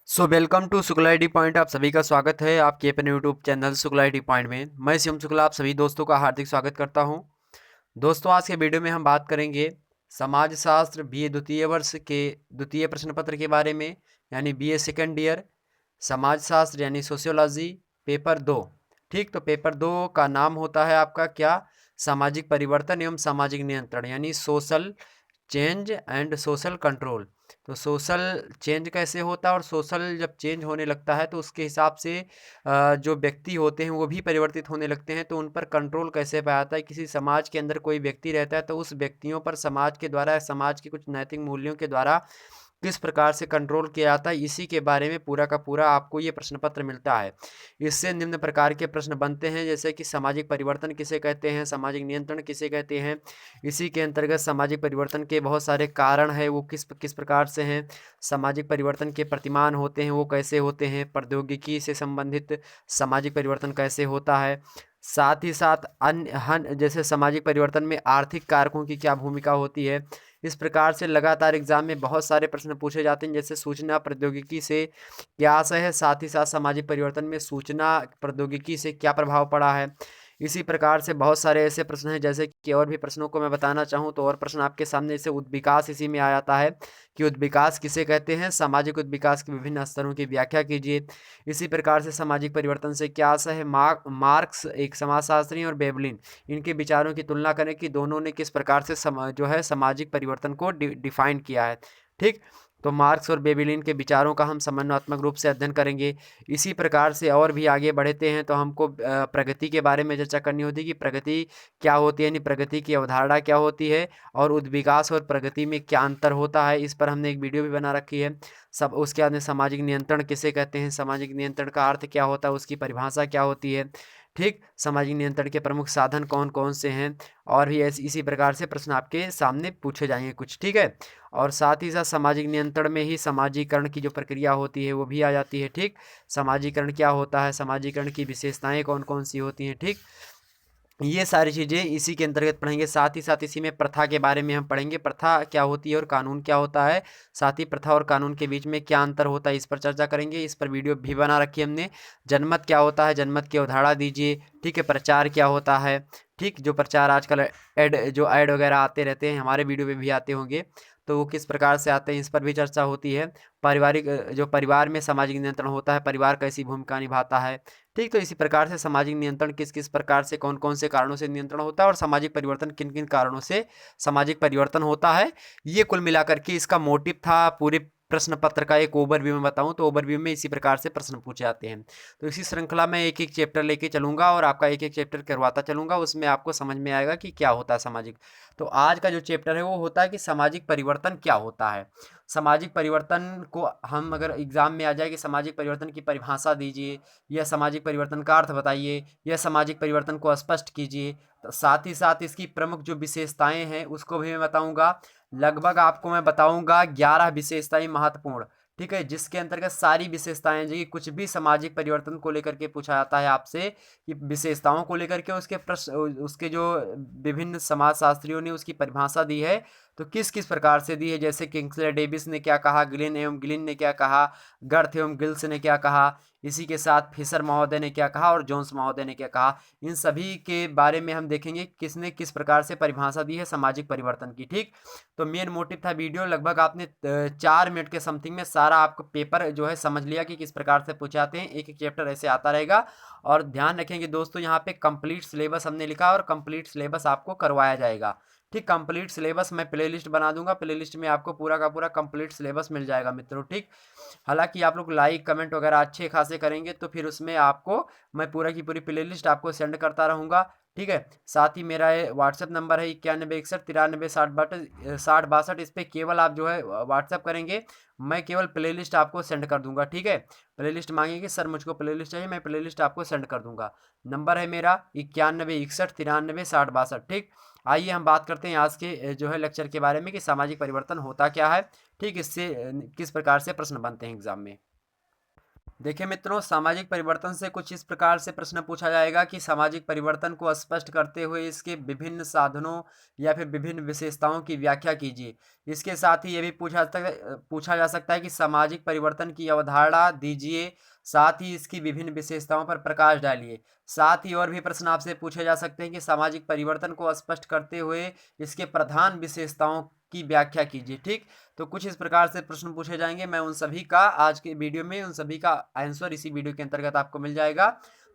Welcome to Shukla ID point. आप सभी का स्वागत है आपके अपने YouTube channel Shukla ID point में। मैं शिवम शुक्ला आप सभी दोस्तों का हार्दिक स्वागत करता हूं। दोस्तों, आज के वीडियो में हम बात करेंगे समाजशास्त्र बीए द्वितीय वर्ष के द्वितीय प्रश्न पत्र के बारे में, यानी बीए सेकेंड ईयर समाजशास्त्र यानी सोशियोलॉजी पेपर 2। ठीक, तो पेपर 2 का नाम होता है आपका क्या? सामाजिक परिवर्तन एवं सामाजिक नियंत्रण, यानी social change and social control. तो सोशल चेंज कैसे होता है और सोशल जब चेंज होने लगता है तो उसके हिसाब से जो व्यक्ति होते हैं वो भी परिवर्तित होने लगते हैं, तो उन पर कंट्रोल कैसे पाया जाता है। किसी समाज के अंदर कोई व्यक्ति रहता है तो उस व्यक्तियों पर समाज के द्वारा, समाज के कुछ नैतिक मूल्यों के द्वारा किस प्रकार से कंट्रोल किया जाता है, इसी के बारे में पूरा का पूरा आपको ये प्रश्न पत्र मिलता है। इससे निम्न प्रकार के प्रश्न बनते हैं, जैसे कि सामाजिक परिवर्तन किसे कहते हैं, सामाजिक नियंत्रण किसे कहते हैं। इसी के अंतर्गत सामाजिक परिवर्तन के बहुत सारे कारण हैं, वो किस किस प्रकार से हैं। सामाजिक परिवर्तन के प्रतिमान होते हैं, वो कैसे होते हैं। प्रौद्योगिकी से संबंधित सामाजिक परिवर्तन कैसे होता है। साथ ही साथ अन्य जैसे सामाजिक परिवर्तन में आर्थिक कारकों की क्या भूमिका होती है। इस प्रकार से लगातार एग्जाम में बहुत सारे प्रश्न पूछे जाते हैं, जैसे सूचना प्रौद्योगिकी से क्या आशय है, साथ ही साथ सामाजिक परिवर्तन में सूचना प्रौद्योगिकी से क्या प्रभाव पड़ा है। इसी प्रकार से बहुत सारे ऐसे प्रश्न हैं, जैसे कि और भी प्रश्नों को मैं बताना चाहूँ तो और प्रश्न आपके सामने, जैसे उद्विकास इसी में आ जाता है कि उद्विकास किसे कहते हैं, सामाजिक उद्विकास के विभिन्न स्तरों की व्याख्या कीजिए। इसी प्रकार से सामाजिक परिवर्तन से क्या आशय है, मार्क्स एक समाजशास्त्री और बेबलिन, इनके विचारों की तुलना करें कि दोनों ने किस प्रकार से जो है सामाजिक परिवर्तन को डिफाइन किया है। ठीक, तो मार्क्स और बेबिलिन के विचारों का हम समन्वयात्मक रूप से अध्ययन करेंगे। इसी प्रकार से और भी आगे बढ़ते हैं तो हमको प्रगति के बारे में चर्चा करनी होती है कि प्रगति क्या होती है, यानी प्रगति की अवधारणा क्या होती है और उद्विकास और प्रगति में क्या अंतर होता है। इस पर हमने एक वीडियो भी बना रखी है। सब उसके बाद में सामाजिक नियंत्रण किसे कहते हैं, सामाजिक नियंत्रण का अर्थ क्या होता है, उसकी परिभाषा क्या होती है। ठीक, सामाजिक नियंत्रण के प्रमुख साधन कौन कौन से हैं, और भी इसी प्रकार से प्रश्न आपके सामने पूछे जाएंगे कुछ। ठीक है, और साथ ही साथ सामाजिक नियंत्रण में ही समाजीकरण की जो प्रक्रिया होती है वो भी आ जाती है। ठीक, समाजीकरण क्या होता है, समाजीकरण की विशेषताएं कौन कौन सी होती हैं। ठीक, ये सारी चीज़ें इसी के अंतर्गत पढ़ेंगे। साथ ही साथ इसी में प्रथा के बारे में हम पढ़ेंगे, प्रथा क्या होती है और कानून क्या होता है। साथ ही प्रथा और कानून के बीच में क्या अंतर होता है, इस पर चर्चा करेंगे। इस पर वीडियो भी बना रखी है हमने। जनमत क्या होता है, जनमत की अवधारणा दीजिए। ठीक है, प्रचार क्या होता है। ठीक, जो प्रचार आजकल ऐड वगैरह आते रहते हैं, हमारे वीडियो में भी आते होंगे, तो वो किस प्रकार से आते हैं, इस पर भी चर्चा होती है। पारिवारिक जो परिवार में सामाजिक नियंत्रण होता है, परिवार कैसी भूमिका निभाता है। ठीक, तो इसी प्रकार से सामाजिक नियंत्रण किस किस प्रकार से, कौन कौन से कारणों से नियंत्रण होता है और सामाजिक परिवर्तन किन किन कारणों से सामाजिक परिवर्तन होता है। ये कुल मिलाकर के इसका मोटिव था। पूरे प्रश्न पत्र का एक ओवरव्यू में बताऊं तो ओवरव्यू में इसी प्रकार से प्रश्न पूछे जाते हैं। तो इसी श्रृंखला में एक एक चैप्टर लेके चलूंगा और आपका एक एक चैप्टर करवाता चलूंगा, उसमें आपको समझ में आएगा कि क्या होता है सामाजिक। तो आज का जो चैप्टर है वो होता है कि सामाजिक परिवर्तन क्या होता है। सामाजिक परिवर्तन को हम अगर एग्जाम में आ जाए कि सामाजिक परिवर्तन की परिभाषा दीजिए, या सामाजिक परिवर्तन का अर्थ बताइए, या सामाजिक परिवर्तन को स्पष्ट कीजिए, तो साथ ही साथ इसकी प्रमुख जो विशेषताएं हैं उसको भी मैं बताऊंगा। लगभग आपको मैं बताऊंगा 11 विशेषताएं महत्वपूर्ण। ठीक है, जिसके अंतर्गत सारी विशेषताएं, जो कि कुछ भी सामाजिक परिवर्तन को लेकर के पूछा जाता है आपसे, कि विशेषताओं को लेकर के उसके प्रश्न, उसके जो विभिन्न समाजशास्त्रियों ने उसकी परिभाषा दी है तो किस किस प्रकार से दी है, जैसे किंग्सले डेविस ने क्या कहा, गिलिन एवं गिलिन ने क्या कहा, गर्थ एवं गिल्स ने क्या कहा, इसी के साथ फिशर महोदय ने क्या कहा और जोन्स महोदय ने क्या कहा। इन सभी के बारे में हम देखेंगे किसने किस प्रकार से परिभाषा दी है सामाजिक परिवर्तन की। ठीक, तो मेन मोटिव था वीडियो, लगभग आपने 4 मिनट के समथिंग में सारा आपको पेपर जो है समझ लिया कि किस प्रकार से पूछे जाते हैं। एक एक चैप्टर ऐसे आता रहेगा। और ध्यान रखेंगे दोस्तों, यहाँ पे कंप्लीट सिलेबस हमने लिखा और कंप्लीट सिलेबस आपको करवाया जाएगा। ठीक, कंप्लीट सिलेबस मैं प्लेलिस्ट बना दूंगा, प्लेलिस्ट में आपको पूरा का पूरा कंप्लीट सिलेबस मिल जाएगा मित्रों। ठीक, हालांकि आप लोग लाइक कमेंट वगैरह अच्छे खासे करेंगे तो फिर उसमें आपको मैं पूरा की पूरी प्लेलिस्ट आपको सेंड करता रहूँगा। ठीक है, साथ ही मेरा व्हाट्सएप नंबर है 9161 93 60 62 इस पर केवल आप जो है व्हाट्सएप करेंगे, मैं केवल प्लेलिस्ट आपको सेंड कर दूंगा। ठीक है, प्लेलिस्ट मांगेंगे सर मुझको प्लेलिस्ट चाहिए, मैं प्लेलिस्ट आपको सेंड कर दूंगा। नंबर है मेरा 9161 93 60 62। ठीक, आइए हम बात करते हैं आज के जो है लेक्चर के बारे में कि सामाजिक परिवर्तन होता क्या है। ठीक, इससे किस प्रकार से प्रश्न बनते हैं एग्जाम में। देखिए मित्रों, सामाजिक परिवर्तन से कुछ इस प्रकार से प्रश्न पूछा जाएगा कि सामाजिक परिवर्तन को स्पष्ट करते हुए इसके विभिन्न साधनों या फिर विभिन्न विशेषताओं की व्याख्या कीजिए। इसके साथ ही ये भी पूछा जा सकता है कि सामाजिक परिवर्तन की अवधारणा दीजिए, साथ ही इसकी विभिन्न विशेषताओं पर प्रकाश डालिए। साथ ही और भी प्रश्न आपसे पूछे जा सकते हैं कि सामाजिक परिवर्तन को स्पष्ट करते हुए इसके प्रधान विशेषताओं की व्याख्या कीजिए। ठीक, तो कुछ इस प्रकार से प्रश्न पूछे जाएंगे। मैं उन सभी का आज के वीडियो में उन सभी का आंसर इसी वीडियो के अंतर्गत आपको मिल जाएगा।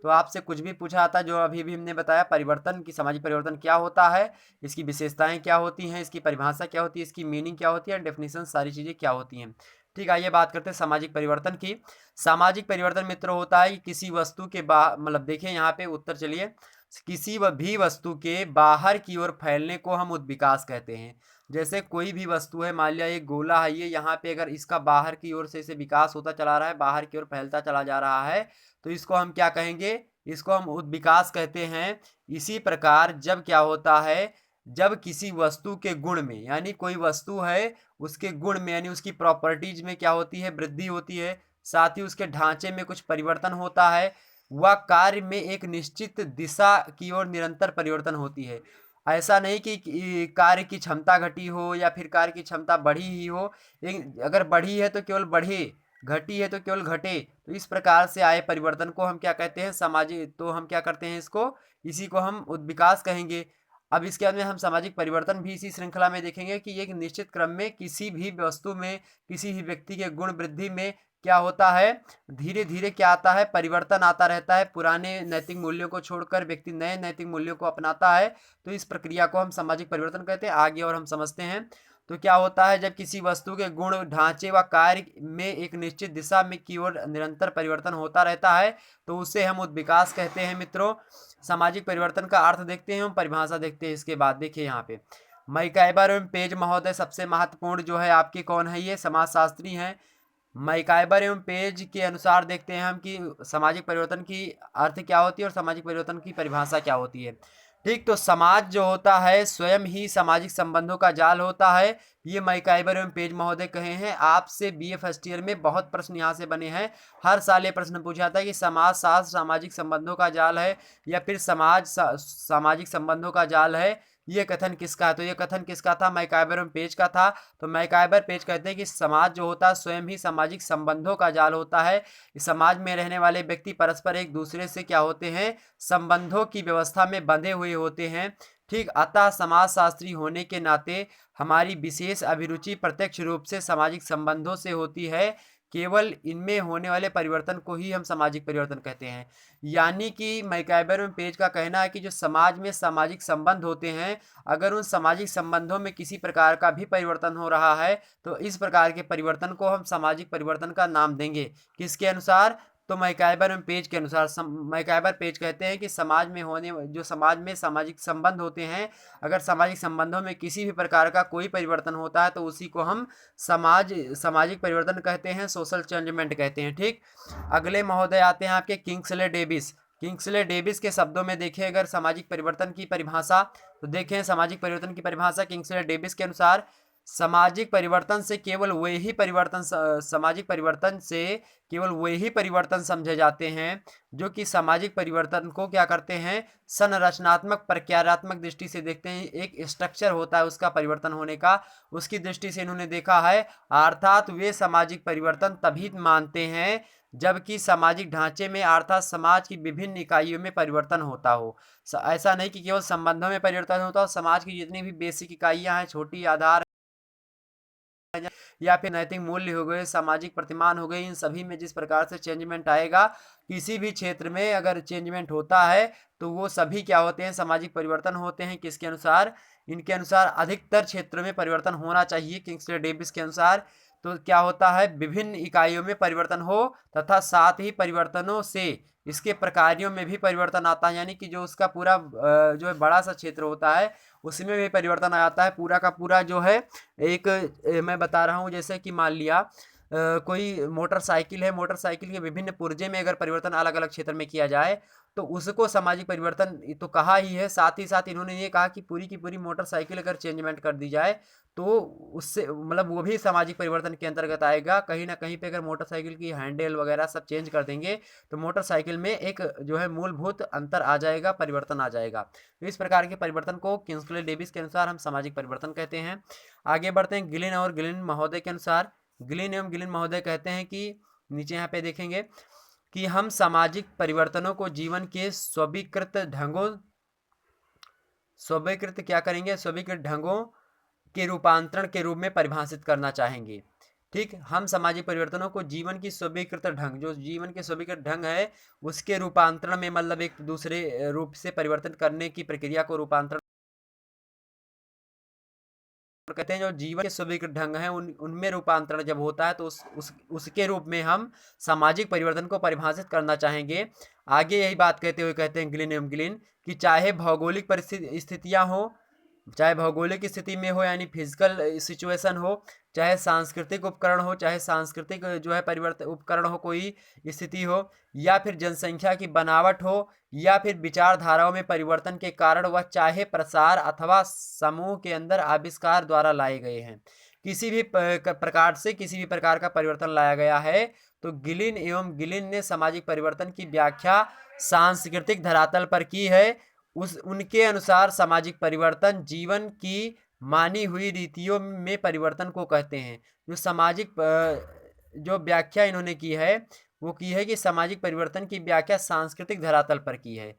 तो आपसे कुछ भी पूछा आता है, जो अभी भी हमने बताया, परिवर्तन की सामाजिक परिवर्तन क्या होता है, इसकी विशेषताएं क्या होती हैं, इसकी परिभाषा क्या होती है, इसकी मीनिंग क्या होती है, डेफिनेशन, सारी चीज़ें क्या होती हैं। ठीक, आइए बात करते हैं सामाजिक परिवर्तन की। सामाजिक परिवर्तन मित्र होता है कि किसी वस्तु के मतलब देखिए यहाँ पे उत्तर, चलिए, किसी भी वस्तु के बाहर की ओर फैलने को हम उद्विकास कहते हैं। जैसे कोई भी वस्तु है, मान लिया एक गोला है, ये यहाँ पे अगर इसका बाहर की ओर से इसे विकास होता चला रहा है, बाहर की ओर फैलता चला जा रहा है, तो इसको हम क्या कहेंगे? इसको हम उद्विकास कहते हैं। इसी प्रकार जब क्या होता है, जब किसी वस्तु के गुण में, यानी कोई वस्तु है उसके गुण में यानी उसकी प्रॉपर्टीज में क्या होती है? वृद्धि होती है। साथ ही उसके ढांचे में कुछ परिवर्तन होता है, वह कार्य में एक निश्चित दिशा की ओर निरंतर परिवर्तन होती है। ऐसा नहीं कि कार्य की क्षमता घटी हो या फिर कार्य की क्षमता बढ़ी ही हो। अगर बढ़ी है तो केवल बढ़े, घटी है तो केवल घटे। तो इस प्रकार से आए परिवर्तन को हम क्या कहते हैं? सामाजिक। तो हम क्या करते हैं इसको, इसी को हम उद्विकास कहेंगे। अब इसके बाद में हम सामाजिक परिवर्तन भी इसी श्रृंखला में देखेंगे कि एक निश्चित क्रम में किसी भी वस्तु में, किसी भी व्यक्ति के गुण वृद्धि में क्या होता है, धीरे धीरे क्या आता है? परिवर्तन आता रहता है। पुराने नैतिक मूल्यों को छोड़कर व्यक्ति नए नैतिक मूल्यों को अपनाता है। तो इस प्रक्रिया को हम सामाजिक परिवर्तन कहते हैं। आगे और हम समझते हैं। तो क्या होता है, जब किसी वस्तु के गुण, ढांचे व कार्य में एक निश्चित दिशा में की ओर निरंतर परिवर्तन होता रहता है, तो उसे हम उद्विकास कहते हैं। मित्रों, सामाजिक परिवर्तन का अर्थ देखते हैं, हम परिभाषा देखते हैं। इसके बाद देखिए यहाँ पे मैकाइबर एवं पेज महोदय सबसे महत्वपूर्ण जो है आपके कौन है? ये समाजशास्त्री हैं। मैकाइबर एवं पेज के अनुसार देखते हैं हम कि सामाजिक परिवर्तन की अर्थ क्या होती है और सामाजिक परिवर्तन की परिभाषा क्या होती है। ठीक, तो समाज जो होता है स्वयं ही सामाजिक संबंधों का जाल होता है। ये मैकाइबर एवं पेज महोदय कहे हैं। आपसे बीए फर्स्ट ईयर में बहुत प्रश्न यहाँ से बने हैं। हर साल ये प्रश्न पूछा जाता है कि समाज शास्त्र सामाजिक संबंधों का जाल है या फिर सामाजिक संबंधों का जाल है। ये कथन किसका है? तो ये कथन किसका था? मैकाइबर एवं पेज का था। तो मैकाइबर पेज कहते हैं कि समाज जो होता है स्वयं ही सामाजिक संबंधों का जाल होता है। इस समाज में रहने वाले व्यक्ति परस्पर एक दूसरे से क्या होते हैं? संबंधों की व्यवस्था में बंधे हुए होते हैं। ठीक, अतः समाजशास्त्री होने के नाते हमारी विशेष अभिरुचि प्रत्यक्ष रूप से सामाजिक संबंधों से होती है। केवल इनमें होने वाले परिवर्तन को ही हम सामाजिक परिवर्तन कहते हैं। यानी कि मैकाइबर में पेज का कहना है कि जो समाज में सामाजिक संबंध होते हैं, अगर उन सामाजिक संबंधों में किसी प्रकार का भी परिवर्तन हो रहा है, तो इस प्रकार के परिवर्तन को हम सामाजिक परिवर्तन का नाम देंगे। किसके अनुसार? तो मैकाइबर एवं पेज के अनुसार। मैकाइबर पेज कहते हैं कि समाज में सामाजिक संबंध होते हैं, अगर सामाजिक संबंधों में किसी भी प्रकार का कोई परिवर्तन होता है तो उसी को हम सामाजिक परिवर्तन कहते हैं, सोशल चेंजमेंट कहते हैं। ठीक, अगले महोदय आते हैं आपके किंग्सले डेविस। किंग्सले डेविस के शब्दों में देखें अगर सामाजिक परिवर्तन की परिभाषा, तो देखें सामाजिक परिवर्तन की परिभाषा किंग्सले डेविस के अनुसार, सामाजिक परिवर्तन से केवल वही परिवर्तन समझे जाते हैं जो कि सामाजिक परिवर्तन को क्या करते हैं? संरचनात्मक प्रक्रियात्मक दृष्टि से देखते हैं। एक स्ट्रक्चर होता है उसका परिवर्तन होने का, उसकी दृष्टि से इन्होंने देखा है। अर्थात वे सामाजिक परिवर्तन तभी मानते हैं जबकि सामाजिक ढांचे में अर्थात समाज की विभिन्न इकाइयों में परिवर्तन होता हो। ऐसा नहीं कि केवल संबंधों में परिवर्तन होता हो, समाज की जितनी भी बेसिक इकाइयां हैं, छोटी आधार या फिर नैतिक मूल्य हो गए, सामाजिक प्रतिमान हो गए, इन सभी में जिस प्रकार से चेंजमेंट आएगा, किसी भी क्षेत्र में अगर चेंजमेंट होता है तो वो सभी क्या होते हैं? सामाजिक परिवर्तन होते हैं। किसके अनुसार? इनके अनुसार अधिकतर क्षेत्रों में परिवर्तन होना चाहिए किंग्सले डेविस के अनुसार। तो क्या होता है? विभिन्न इकाइयों में परिवर्तन हो तथा साथ ही परिवर्तनों से इसके प्रकारों में भी परिवर्तन आता है। यानी कि जो उसका पूरा जो है बड़ा सा क्षेत्र होता है उसमें भी परिवर्तन आ जाता है। पूरा का पूरा जो है एक मैं बता रहा हूँ, जैसे कि मान लिया कोई मोटरसाइकिल है, मोटरसाइकिल के विभिन्न पुर्जे में अगर परिवर्तन अलग अलग क्षेत्र में किया जाए तो उसको सामाजिक परिवर्तन तो कहा ही है। साथ ही साथ इन्होंने ये कहा कि पूरी की पूरी मोटरसाइकिल अगर चेंजमेंट कर दी जाए तो उससे मतलब वो भी सामाजिक परिवर्तन के अंतर्गत आएगा। कहीं ना कहीं पे अगर मोटरसाइकिल की हैंडल वगैरह सब चेंज कर देंगे तो मोटरसाइकिल में एक जो है मूलभूत अंतर आ जाएगा, परिवर्तन आ जाएगा। तो इस प्रकार के परिवर्तन को किंग्सले डेविस के अनुसार हम सामाजिक परिवर्तन कहते हैं। आगे बढ़ते हैं गिलिन और गिलिन महोदय के अनुसार। गिलिन एवं गिलिन महोदय कहते हैं कि नीचे यहाँ पे देखेंगे कि हम सामाजिक परिवर्तनों को जीवन के स्वीकृत क्या करेंगे, स्वीकृत ढंगों के रूपांतरण के रूप में परिभाषित करना चाहेंगे। ठीक, हम सामाजिक परिवर्तनों को जीवन की स्वीकृत ढंग, जो जीवन के स्वीकृत ढंग है उसके रूपांतरण में, मतलब एक दूसरे रूप से परिवर्तन करने की प्रक्रिया को रूपांतरण कहते हैं। जो जीवन के स्वीकृत ढंग है उनमें रूपांतरण जब होता है तो उसके रूप में हम सामाजिक परिवर्तन को परिभाषित करना चाहेंगे। आगे यही बात कहते हुए कहते हैं गिलिन एवं गिलिन कि चाहे भौगोलिक परिस्थिति स्थितियां हो, चाहे भौगोलिक स्थिति में हो यानी फिजिकल सिचुएशन हो, चाहे सांस्कृतिक उपकरण हो, चाहे सांस्कृतिक जो है परिवर्तन उपकरण हो, कोई स्थिति हो, या फिर जनसंख्या की बनावट हो, या फिर विचारधाराओं में परिवर्तन के कारण वह चाहे प्रसार अथवा समूह के अंदर आविष्कार द्वारा लाए गए हैं, किसी भी प्रकार से किसी भी प्रकार का परिवर्तन लाया गया है तो गिलिन एवं गिलिन ने सामाजिक परिवर्तन की व्याख्या सांस्कृतिक धरातल पर की है। उनके अनुसार सामाजिक परिवर्तन जीवन की मानी हुई रीतियों में परिवर्तन को कहते हैं। जो सामाजिक जो व्याख्या इन्होंने की है वो की है कि सामाजिक परिवर्तन की व्याख्या सांस्कृतिक धरातल पर की है।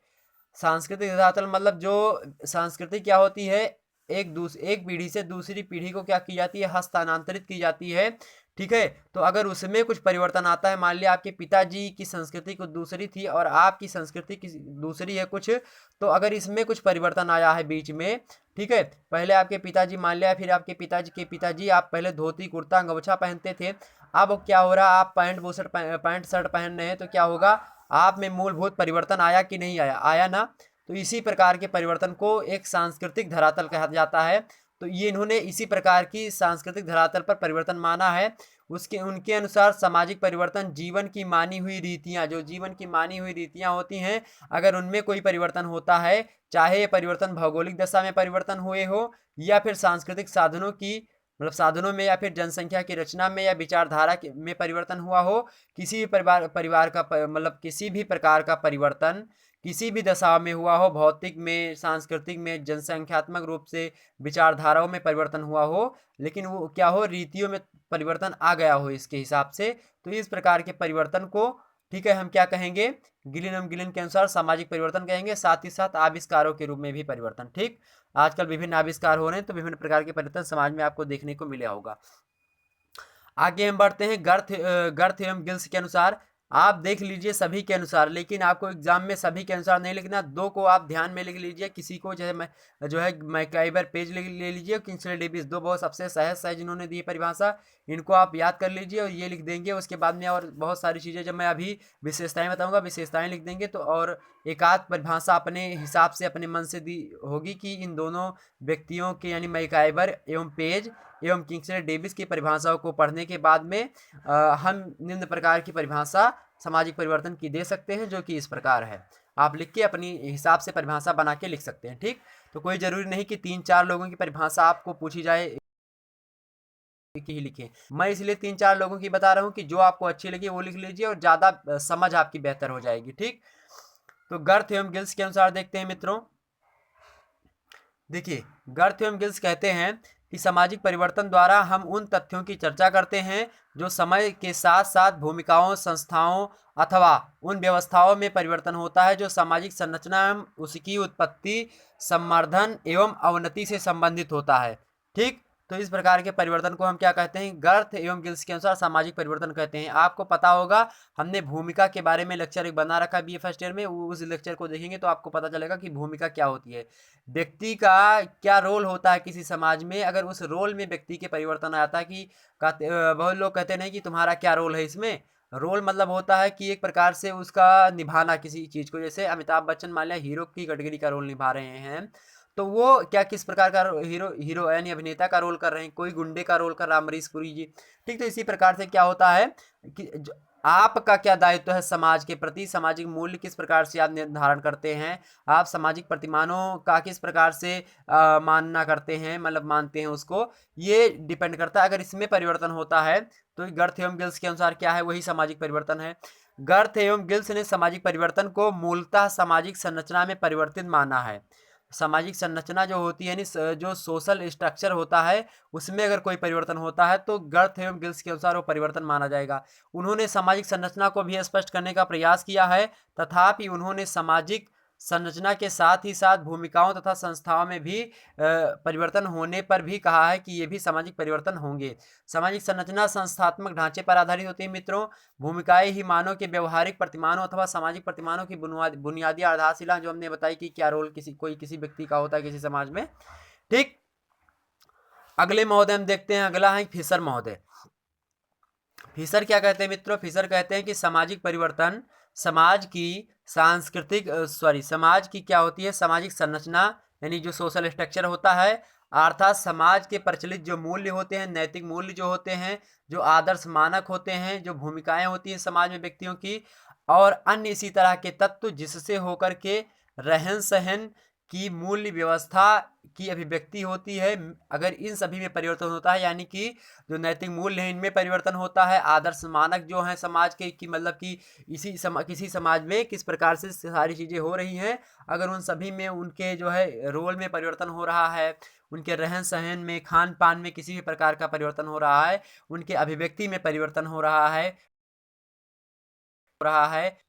सांस्कृतिक धरातल मतलब जो संस्कृति क्या होती है, एक पीढ़ी से दूसरी पीढ़ी को क्या की जाती है, हस्तांतरित की जाती है। ठीक है, तो अगर उसमें कुछ परिवर्तन आता है, मान लिया आपके पिताजी की संस्कृति कुछ दूसरी थी और आपकी संस्कृति की दूसरी है कुछ, तो अगर इसमें कुछ परिवर्तन आया है बीच में, ठीक है, पहले आपके पिताजी मान लिया, फिर आपके पिताजी के पिताजी आप पहले धोती कुर्ता गमछा पहनते थे, अब क्या हो रहा, आप पैंट शर्ट पहन रहे हैं, तो क्या होगा, आप में मूलभूत परिवर्तन आया कि नहीं आया, आया ना। तो इसी प्रकार के परिवर्तन को एक सांस्कृतिक धरातल कहा जाता है। तो ये इन्होंने इसी प्रकार की सांस्कृतिक धरातल पर परिवर्तन माना है। उनके अनुसार सामाजिक परिवर्तन जीवन की मानी हुई रीतियां, जो जीवन की मानी हुई रीतियां होती हैं, अगर उनमें कोई परिवर्तन होता है, चाहे ये परिवर्तन भौगोलिक दशा में परिवर्तन हुए हो या फिर सांस्कृतिक साधनों की मतलब साधनों में, या फिर जनसंख्या की रचना में, या विचारधारा में परिवर्तन हुआ हो, किसी भी परिवार का मतलब किसी भी प्रकार का परिवर्तन किसी भी दशा में हुआ हो, भौतिक में, सांस्कृतिक में, जनसंख्यात्मक रूप से विचारधाराओं में परिवर्तन हुआ हो, लेकिन वो क्या हो, रीतियों में परिवर्तन आ गया हो इसके हिसाब से, तो इस प्रकार के परिवर्तन को, ठीक है, हम क्या कहेंगे, गिलिन एवं गिलिन के अनुसार सामाजिक परिवर्तन कहेंगे। साथ ही साथ आविष्कारों के रूप में भी परिवर्तन। ठीक, आजकल विभिन्न आविष्कार हो रहे हैं तो विभिन्न प्रकार के परिवर्तन समाज में आपको देखने को मिला होगा। आगे हम बढ़ते हैं गर्थ एवं गिल्स के अनुसार। आप देख लीजिए सभी के अनुसार, लेकिन आपको एग्जाम में सभी के अनुसार नहीं लिखना, दो को आप ध्यान में लिख लीजिए। किसी को जो है मैकाइबर पेज ले लीजिए, किंग्सले डेविस, दो बहुत सबसे सहज इन्होंने दी परिभाषा, इनको आप याद कर लीजिए और ये लिख देंगे। उसके बाद में और बहुत सारी चीज़ें जब मैं अभी विशेषताएं बताऊंगा, विशेषताएं लिख देंगे तो, और एक आध परिभाषा अपने हिसाब से अपने मन से दी होगी कि इन दोनों व्यक्तियों के यानी मैकाइबर एवं पेज एवं किंग्सले डेविस की परिभाषाओं को पढ़ने के बाद में हम निम्न प्रकार की परिभाषा सामाजिक परिवर्तन की दे सकते हैं, जो कि इस प्रकार है। आप लिख के अपनी हिसाब से परिभाषा बना के लिख सकते हैं। ठीक, तो कोई जरूरी नहीं कि 3-4 लोगों की परिभाषा आपको पूछी जाए ही लिखे। मैं इसलिए 3-4 लोगों की बता रहा हूँ कि जो आपको अच्छी लगी वो लिख लीजिए और ज़्यादा समझ आपकी बेहतर हो जाएगी। ठीक, तो गर्थ एवं गिल्स के अनुसार देखते हैं मित्रों। देखिए, गर्थ एवं गिल्स कहते हैं कि सामाजिक परिवर्तन द्वारा हम उन तथ्यों की चर्चा करते हैं जो समय के साथ साथ भूमिकाओं, संस्थाओं अथवा उन व्यवस्थाओं में परिवर्तन होता है जो सामाजिक संरचना एवं उसकी उत्पत्ति, संवर्धन एवं अवनति से संबंधित होता है। ठीक, तो इस प्रकार के परिवर्तन को हम क्या कहते हैं, गर्थ एवं गिल्स के अनुसार सामाजिक परिवर्तन कहते हैं। आपको पता होगा हमने भूमिका के बारे में लेक्चर एक बना रखा है बीए फर्स्ट ईयर में, उस लेक्चर को देखेंगे तो आपको पता चलेगा कि भूमिका क्या होती है, व्यक्ति का क्या रोल होता है किसी समाज में। अगर उस रोल में व्यक्ति के परिवर्तन आता है कि बहुत लोग कहते नहीं कि तुम्हारा क्या रोल है इसमें, रोल मतलब होता है कि एक प्रकार से उसका निभाना किसी चीज़ को, जैसे अमिताभ बच्चन मान लिया हीरो की कैटेगरी का रोल निभा रहे हैं, तो वो क्या किस प्रकार का हीरो यानी अभिनेता का रोल कर रहे हैं, कोई गुंडे का रोल कर रहा अमरीश पुरी जी। ठीक, तो इसी प्रकार से क्या होता है कि आपका क्या दायित्व है समाज के प्रति, सामाजिक मूल्य किस प्रकार से आप निर्धारण करते हैं, आप सामाजिक प्रतिमानों का किस प्रकार से मानना करते हैं, मतलब मानते हैं उसको, ये डिपेंड करता है। अगर इसमें परिवर्तन होता है तो गर्थ एवं गिल्स के अनुसार क्या है, वही सामाजिक परिवर्तन है। गर्थ एवं गिल्स ने सामाजिक परिवर्तन को मूलतः सामाजिक संरचना में परिवर्तित माना है। सामाजिक संरचना जो होती है, यानी जो सोशल स्ट्रक्चर होता है, उसमें अगर कोई परिवर्तन होता है तो गर्थ एवं गिल्स के अनुसार वो परिवर्तन माना जाएगा। उन्होंने सामाजिक संरचना को भी स्पष्ट करने का प्रयास किया है, तथापि उन्होंने सामाजिक संरचना के साथ ही साथ भूमिकाओं तथा संस्थाओं में भी परिवर्तन होने पर भी कहा है कि ये भी सामाजिक परिवर्तन होंगे। सामाजिक संरचना संस्थात्मक ढांचे पर आधारित होती है मित्रों। भूमिकाएं ही मानव के व्यवहारिक प्रतिमानों अथवा सामाजिक प्रतिमानों की बुनियादी आधारशिला, जो हमने बताई कि क्या रोल किसी व्यक्ति का होता है किसी समाज में। ठीक, अगले महोदय हम देखते हैं, अगला है फिशर महोदय। फिशर क्या कहते हैं मित्रों? फिशर कहते हैं कि सामाजिक परिवर्तन समाज की क्या होती है, सामाजिक संरचना, यानी जो सोशल स्ट्रक्चर होता है, अर्थात समाज के प्रचलित जो मूल्य होते हैं, नैतिक मूल्य जो होते हैं, जो आदर्श मानक होते हैं, जो भूमिकाएं होती हैं समाज में व्यक्तियों की, और अन्य इसी तरह के तत्व जिससे होकर के रहन सहन की मूल्य व्यवस्था की अभिव्यक्ति होती है। अगर इन सभी में परिवर्तन होता है, यानी कि जो नैतिक मूल्य है इनमें परिवर्तन होता है, आदर्श मानक जो हैं समाज के कि मतलब कि किसी समाज में किस प्रकार से सारी चीज़ें हो रही हैं, अगर उन सभी में उनके जो है रोल में परिवर्तन हो रहा है, उनके रहन सहन में, खान पान में किसी भी प्रकार का परिवर्तन हो रहा है, उनके अभिव्यक्ति में परिवर्तन हो रहा है।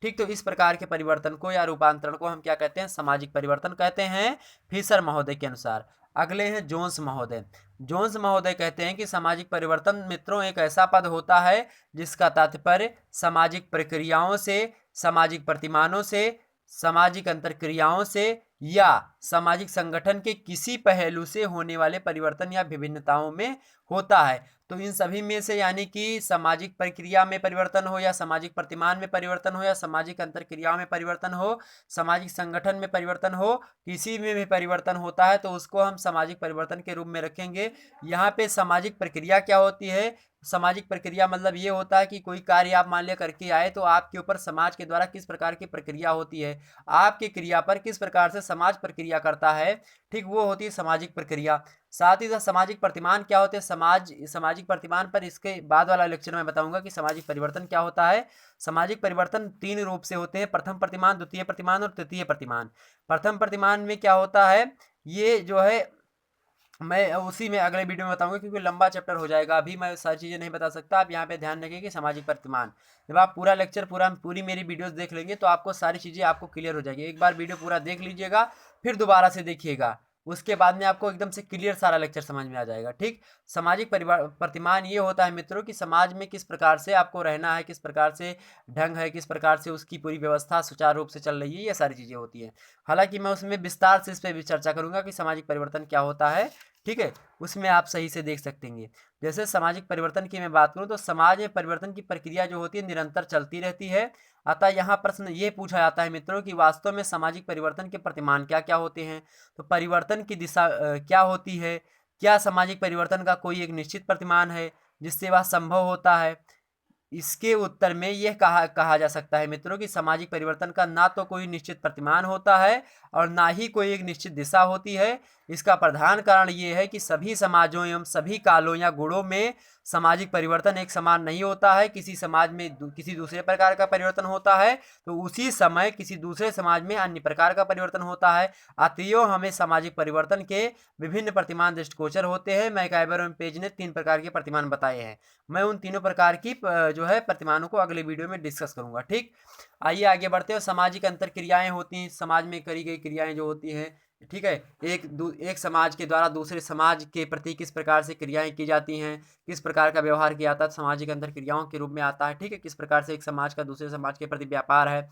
ठीक, तो इस प्रकार के परिवर्तन को या रूपांतरण को हम क्या कहते हैं, सामाजिक परिवर्तन कहते हैं, फिशर महोदय के अनुसार। अगले हैं जोन्स महोदय। जोन्स महोदय कहते हैं कि सामाजिक परिवर्तन मित्रों एक ऐसा पद होता है जिसका तात्पर्य सामाजिक प्रक्रियाओं से, सामाजिक प्रतिमानों से, सामाजिक अंतरक्रियाओं से या सामाजिक संगठन के किसी पहलू से होने वाले परिवर्तन या विभिन्नताओं में होता है। तो इन सभी में से, यानी कि सामाजिक प्रक्रिया में परिवर्तन हो या सामाजिक प्रतिमान में परिवर्तन हो या सामाजिक अंतरक्रियाओं में परिवर्तन हो, सामाजिक संगठन में परिवर्तन हो, किसी में भी परिवर्तन होता है तो उसको हम सामाजिक परिवर्तन के रूप में रखेंगे। यहाँ पे सामाजिक प्रक्रिया क्या होती है? सामाजिक प्रक्रिया मतलब ये होता है कि कोई कार्य आप मान लिया करके आए, तो आपके ऊपर समाज के द्वारा किस प्रकार की प्रक्रिया होती है, आपके क्रिया पर किस प्रकार से समाज प्रक्रिया करता है, ठीक, वो होती है सामाजिक प्रक्रिया। साथ ही साथ सामाजिक प्रतिमान क्या होते हैं? सामाजिक प्रतिमान पर इसके बाद वाला लेक्चर में बताऊंगा कि सामाजिक परिवर्तन क्या होता है। सामाजिक परिवर्तन 3 रूप से होते हैं, प्रथम प्रतिमान, द्वितीय प्रतिमान और तृतीय प्रतिमान। प्रथम प्रतिमान में क्या होता है, ये जो है मैं उसी में अगले वीडियो में बताऊंगा, क्योंकि लंबा चैप्टर हो जाएगा, अभी मैं सारी चीज़ें नहीं बता सकता। आप यहाँ पे ध्यान रखिए कि सामाजिक प्रतिमान, जब आप पूरा लेक्चर पूरी मेरी वीडियोस देख लेंगे तो आपको सारी चीज़ें आपको क्लियर हो जाएगी। एक बार वीडियो पूरा देख लीजिएगा, फिर दोबारा से देखिएगा, उसके बाद में आपको एकदम से क्लियर सारा लेक्चर समझ में आ जाएगा। ठीक, सामाजिक प्रतिमान ये होता है मित्रों कि समाज में किस प्रकार से आपको रहना है, किस प्रकार से ढंग है, किस प्रकार से उसकी पूरी व्यवस्था सुचारू रूप से चल रही है, ये सारी चीज़ें होती हैं। हालांकि मैं उसमें विस्तार से इस पर भी चर्चा करूंगा कि सामाजिक परिवर्तन क्या होता है। ठीक है, उसमें आप सही से देख सकते हैं। जैसे सामाजिक परिवर्तन की मैं बात करूं तो समाज में परिवर्तन की प्रक्रिया जो होती है निरंतर चलती रहती है। अतः यहाँ प्रश्न ये पूछा जाता है मित्रों कि वास्तव में सामाजिक परिवर्तन के प्रतिमान क्या क्या होते हैं। तो परिवर्तन की दिशा क्या होती है, क्या सामाजिक परिवर्तन का कोई एक निश्चित प्रतिमान है जिससे वह संभव होता है? इसके उत्तर में यह कहा जा सकता है मित्रों कि सामाजिक परिवर्तन का ना तो कोई निश्चित प्रतिमान होता है और ना ही कोई एक निश्चित दिशा होती है। इसका प्रधान कारण ये है कि सभी समाजों एवं सभी कालों या गुणों में सामाजिक परिवर्तन एक समान नहीं होता है। किसी समाज में किसी दूसरे प्रकार का परिवर्तन होता है तो उसी समय किसी दूसरे समाज में अन्य प्रकार का परिवर्तन होता है। अतएव हमें सामाजिक परिवर्तन के विभिन्न प्रतिमान दृष्टिगोचर होते हैं। मैकआइवर एवं पेज ने 3 प्रकार के प्रतिमान बताए हैं। मैं उन तीनों प्रकार की जो है प्रतिमानों को अगले वीडियो में डिस्कस करूंगा। ठीक, आइए आगे बढ़ते हैं। सामाजिक अंतर क्रियाएं होती हैं, समाज में करी गई क्रियाएं जो होती हैं। ठीक है, एक समाज के द्वारा दूसरे समाज के प्रति किस प्रकार से क्रियाएं की जाती हैं, किस प्रकार का व्यवहार किया जाता है, सामाजिक अंतर क्रियाओं के रूप में आता है। ठीक है, किस प्रकार से एक समाज का दूसरे समाज के प्रति व्यापार है,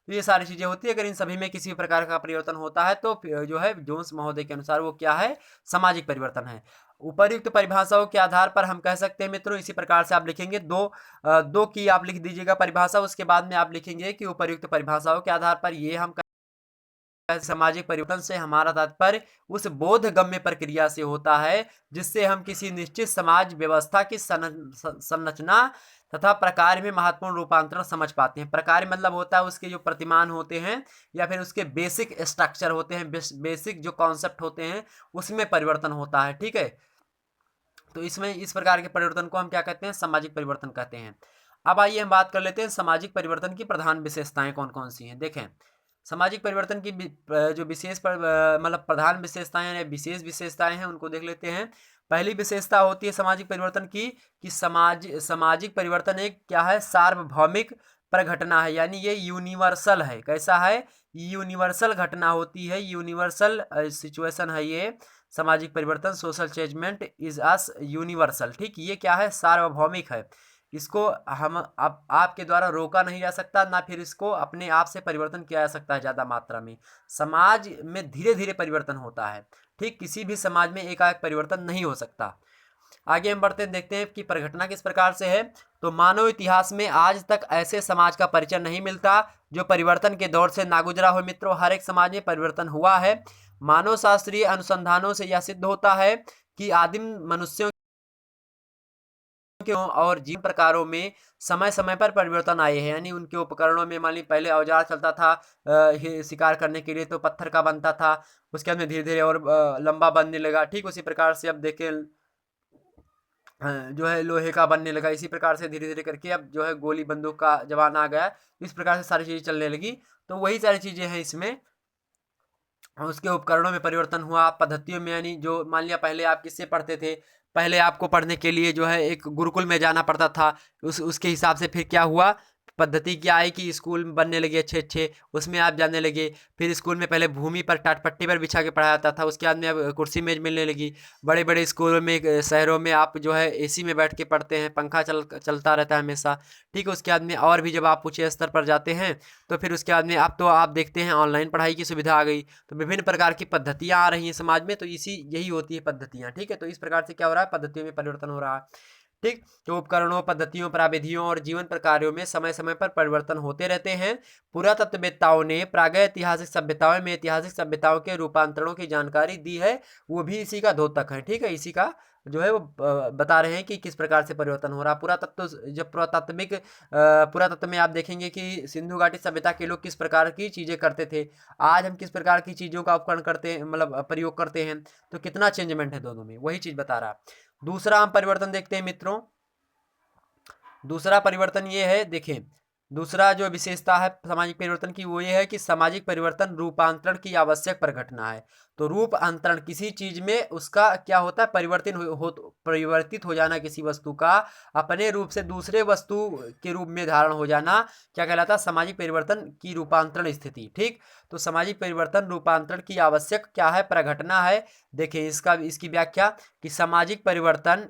तो ये सारी चीजें होती है। अगर इन सभी में किसी भी प्रकार का परिवर्तन होता है तो जो है जोन्स महोदय के अनुसार वो क्या है, सामाजिक परिवर्तन है। उपर्युक्त परिभाषाओं के आधार पर हम कह सकते हैं मित्रों, इसी प्रकार से आप लिखेंगे, दो की आप लिख दीजिएगा परिभाषा, उसके बाद में आप लिखेंगे कि उपर्युक्त परिभाषाओं के आधार पर ये हम सामाजिक परिवर्तन से हमारा तात्पर्य उस बोधगम्य प्रक्रिया से होता है जिससे हम किसी निश्चित समाज व्यवस्था की संरचना तथा प्रकार में महत्वपूर्ण रूपांतरण समझ पाते हैं। प्रकार मतलब होता है उसके जो प्रतिमान होते हैं या फिर उसके बेसिक स्ट्रक्चर होते हैं, बेसिक जो कॉन्सेप्ट होते हैं उसमें परिवर्तन होता है। ठीक है, तो इसमें इस प्रकार के परिवर्तन को हम क्या कहते हैं, सामाजिक परिवर्तन कहते हैं। अब आइए हम बात कर लेते हैं सामाजिक परिवर्तन की प्रधान विशेषताएं कौन कौन सी हैं। देखें, सामाजिक परिवर्तन की जो मतलब प्रधान विशेषताएं या विशेष विशेषताएं हैं उनको देख लेते हैं। पहली विशेषता होती है सामाजिक परिवर्तन की कि सामाजिक परिवर्तन एक क्या है, सार्वभौमिक प्रघटना है, यानी ये यूनिवर्सल है। कैसा है, यूनिवर्सल घटना होती है, यूनिवर्सल सिचुएशन है ये सामाजिक परिवर्तन। Social changement is us universal. ठीक, ये क्या है, सार्वभौमिक है। इसको हम आपके द्वारा रोका नहीं जा सकता, ना फिर इसको अपने आप से परिवर्तन किया जा सकता है ज़्यादा मात्रा में। समाज में धीरे धीरे परिवर्तन होता है। ठीक, किसी भी समाज में एकाएक परिवर्तन नहीं हो सकता। आगे हम बढ़ते हैं, देखते हैं कि परिघटना किस प्रकार से है। तो मानव इतिहास में आज तक ऐसे समाज का परिचय नहीं मिलता जो परिवर्तन के दौर से ना गुजरा हो। मित्रों, हर एक समाज में परिवर्तन हुआ है। मानव शास्त्रीय अनुसंधानों से यह सिद्ध होता है कि आदिम मनुष्यों और जीव प्रकारों में समय समय पर परिवर्तन आए हैं, यानी उनके उपकरणों में, मान ली पहले औजार चलता था शिकार करने के लिए तो पत्थर का बनता था, उसके बाद में धीरे धीरे और लंबा बनने लगा। ठीक उसी प्रकार से अब देखें जो है लोहे का बनने लगा। इसी प्रकार से धीरे धीरे करके अब जो है गोली बंदूक का जमाना आ गया। इस प्रकार से सारी चीज़ें चलने लगी। तो वही सारी चीज़ें हैं इसमें। उसके उपकरणों में परिवर्तन हुआ, पद्धतियों में, यानी जो मान लिया पहले आप किससे पढ़ते थे, पहले आपको पढ़ने के लिए जो है एक गुरुकुल में जाना पड़ता था। उसके हिसाब से फिर क्या हुआ, पद्धति क्या आई कि स्कूल बनने लगे अच्छे अच्छे, उसमें आप जाने लगे। फिर स्कूल में पहले भूमि पर टाट पट्टी पर बिछा के पढ़ाया जाता था, उसके बाद में अब कुर्सी मेज मिलने लगी। बड़े बड़े स्कूलों में, शहरों में आप जो है एसी में बैठ के पढ़ते हैं, पंखा चलता रहता है हमेशा। ठीक है, उसके बाद में और भी जब आप ऊँचे स्तर पर जाते हैं तो फिर उसके बाद में अब तो आप देखते हैं ऑनलाइन पढ़ाई की सुविधा आ गई। तो विभिन्न प्रकार की पद्धतियाँ आ रही हैं समाज में, तो यही होती है पद्धतियाँ। ठीक है, तो इस प्रकार से क्या हो रहा है, पद्धतियों में परिवर्तन हो रहा है। ठीक, तो उपकरणों, पद्धतियों, प्राविधियों और जीवन प्रकारों में समय समय पर परिवर्तन होते रहते हैं। पुरातत्ववेत्ताओं ने प्रागैतिहासिक सभ्यताओं में ऐतिहासिक सभ्यताओं के रूपांतरणों की जानकारी दी है, वो भी इसी का द्योतक है। ठीक है, इसी का जो है वो बता रहे हैं कि किस प्रकार से परिवर्तन हो रहा। पुरातत्व में आप देखेंगे कि सिंधु घाटी सभ्यता के लोग किस प्रकार की चीज़ें करते थे, आज हम किस प्रकार की चीज़ों का उपकरण करते हैं, मतलब प्रयोग करते हैं, तो कितना चेंजमेंट है दोनों में, वही चीज़ बता रहा। दूसरा हम परिवर्तन देखते हैं मित्रों। दूसरा परिवर्तन ये है, देखें, दूसरा जो विशेषता है सामाजिक परिवर्तन की वो ये है कि सामाजिक परिवर्तन रूपांतरण की आवश्यक प्रघटना है। तो रूपांतरण किसी चीज में उसका क्या होता है, परिवर्तित हो जाना, किसी वस्तु का अपने रूप से दूसरे वस्तु के रूप में धारण हो जाना क्या कहलाता है, सामाजिक परिवर्तन की रूपांतरण स्थिति। ठीक, तो सामाजिक परिवर्तन रूपांतरण की आवश्यक क्या है, प्रघटना है। देखिए इसकी व्याख्या कि सामाजिक परिवर्तन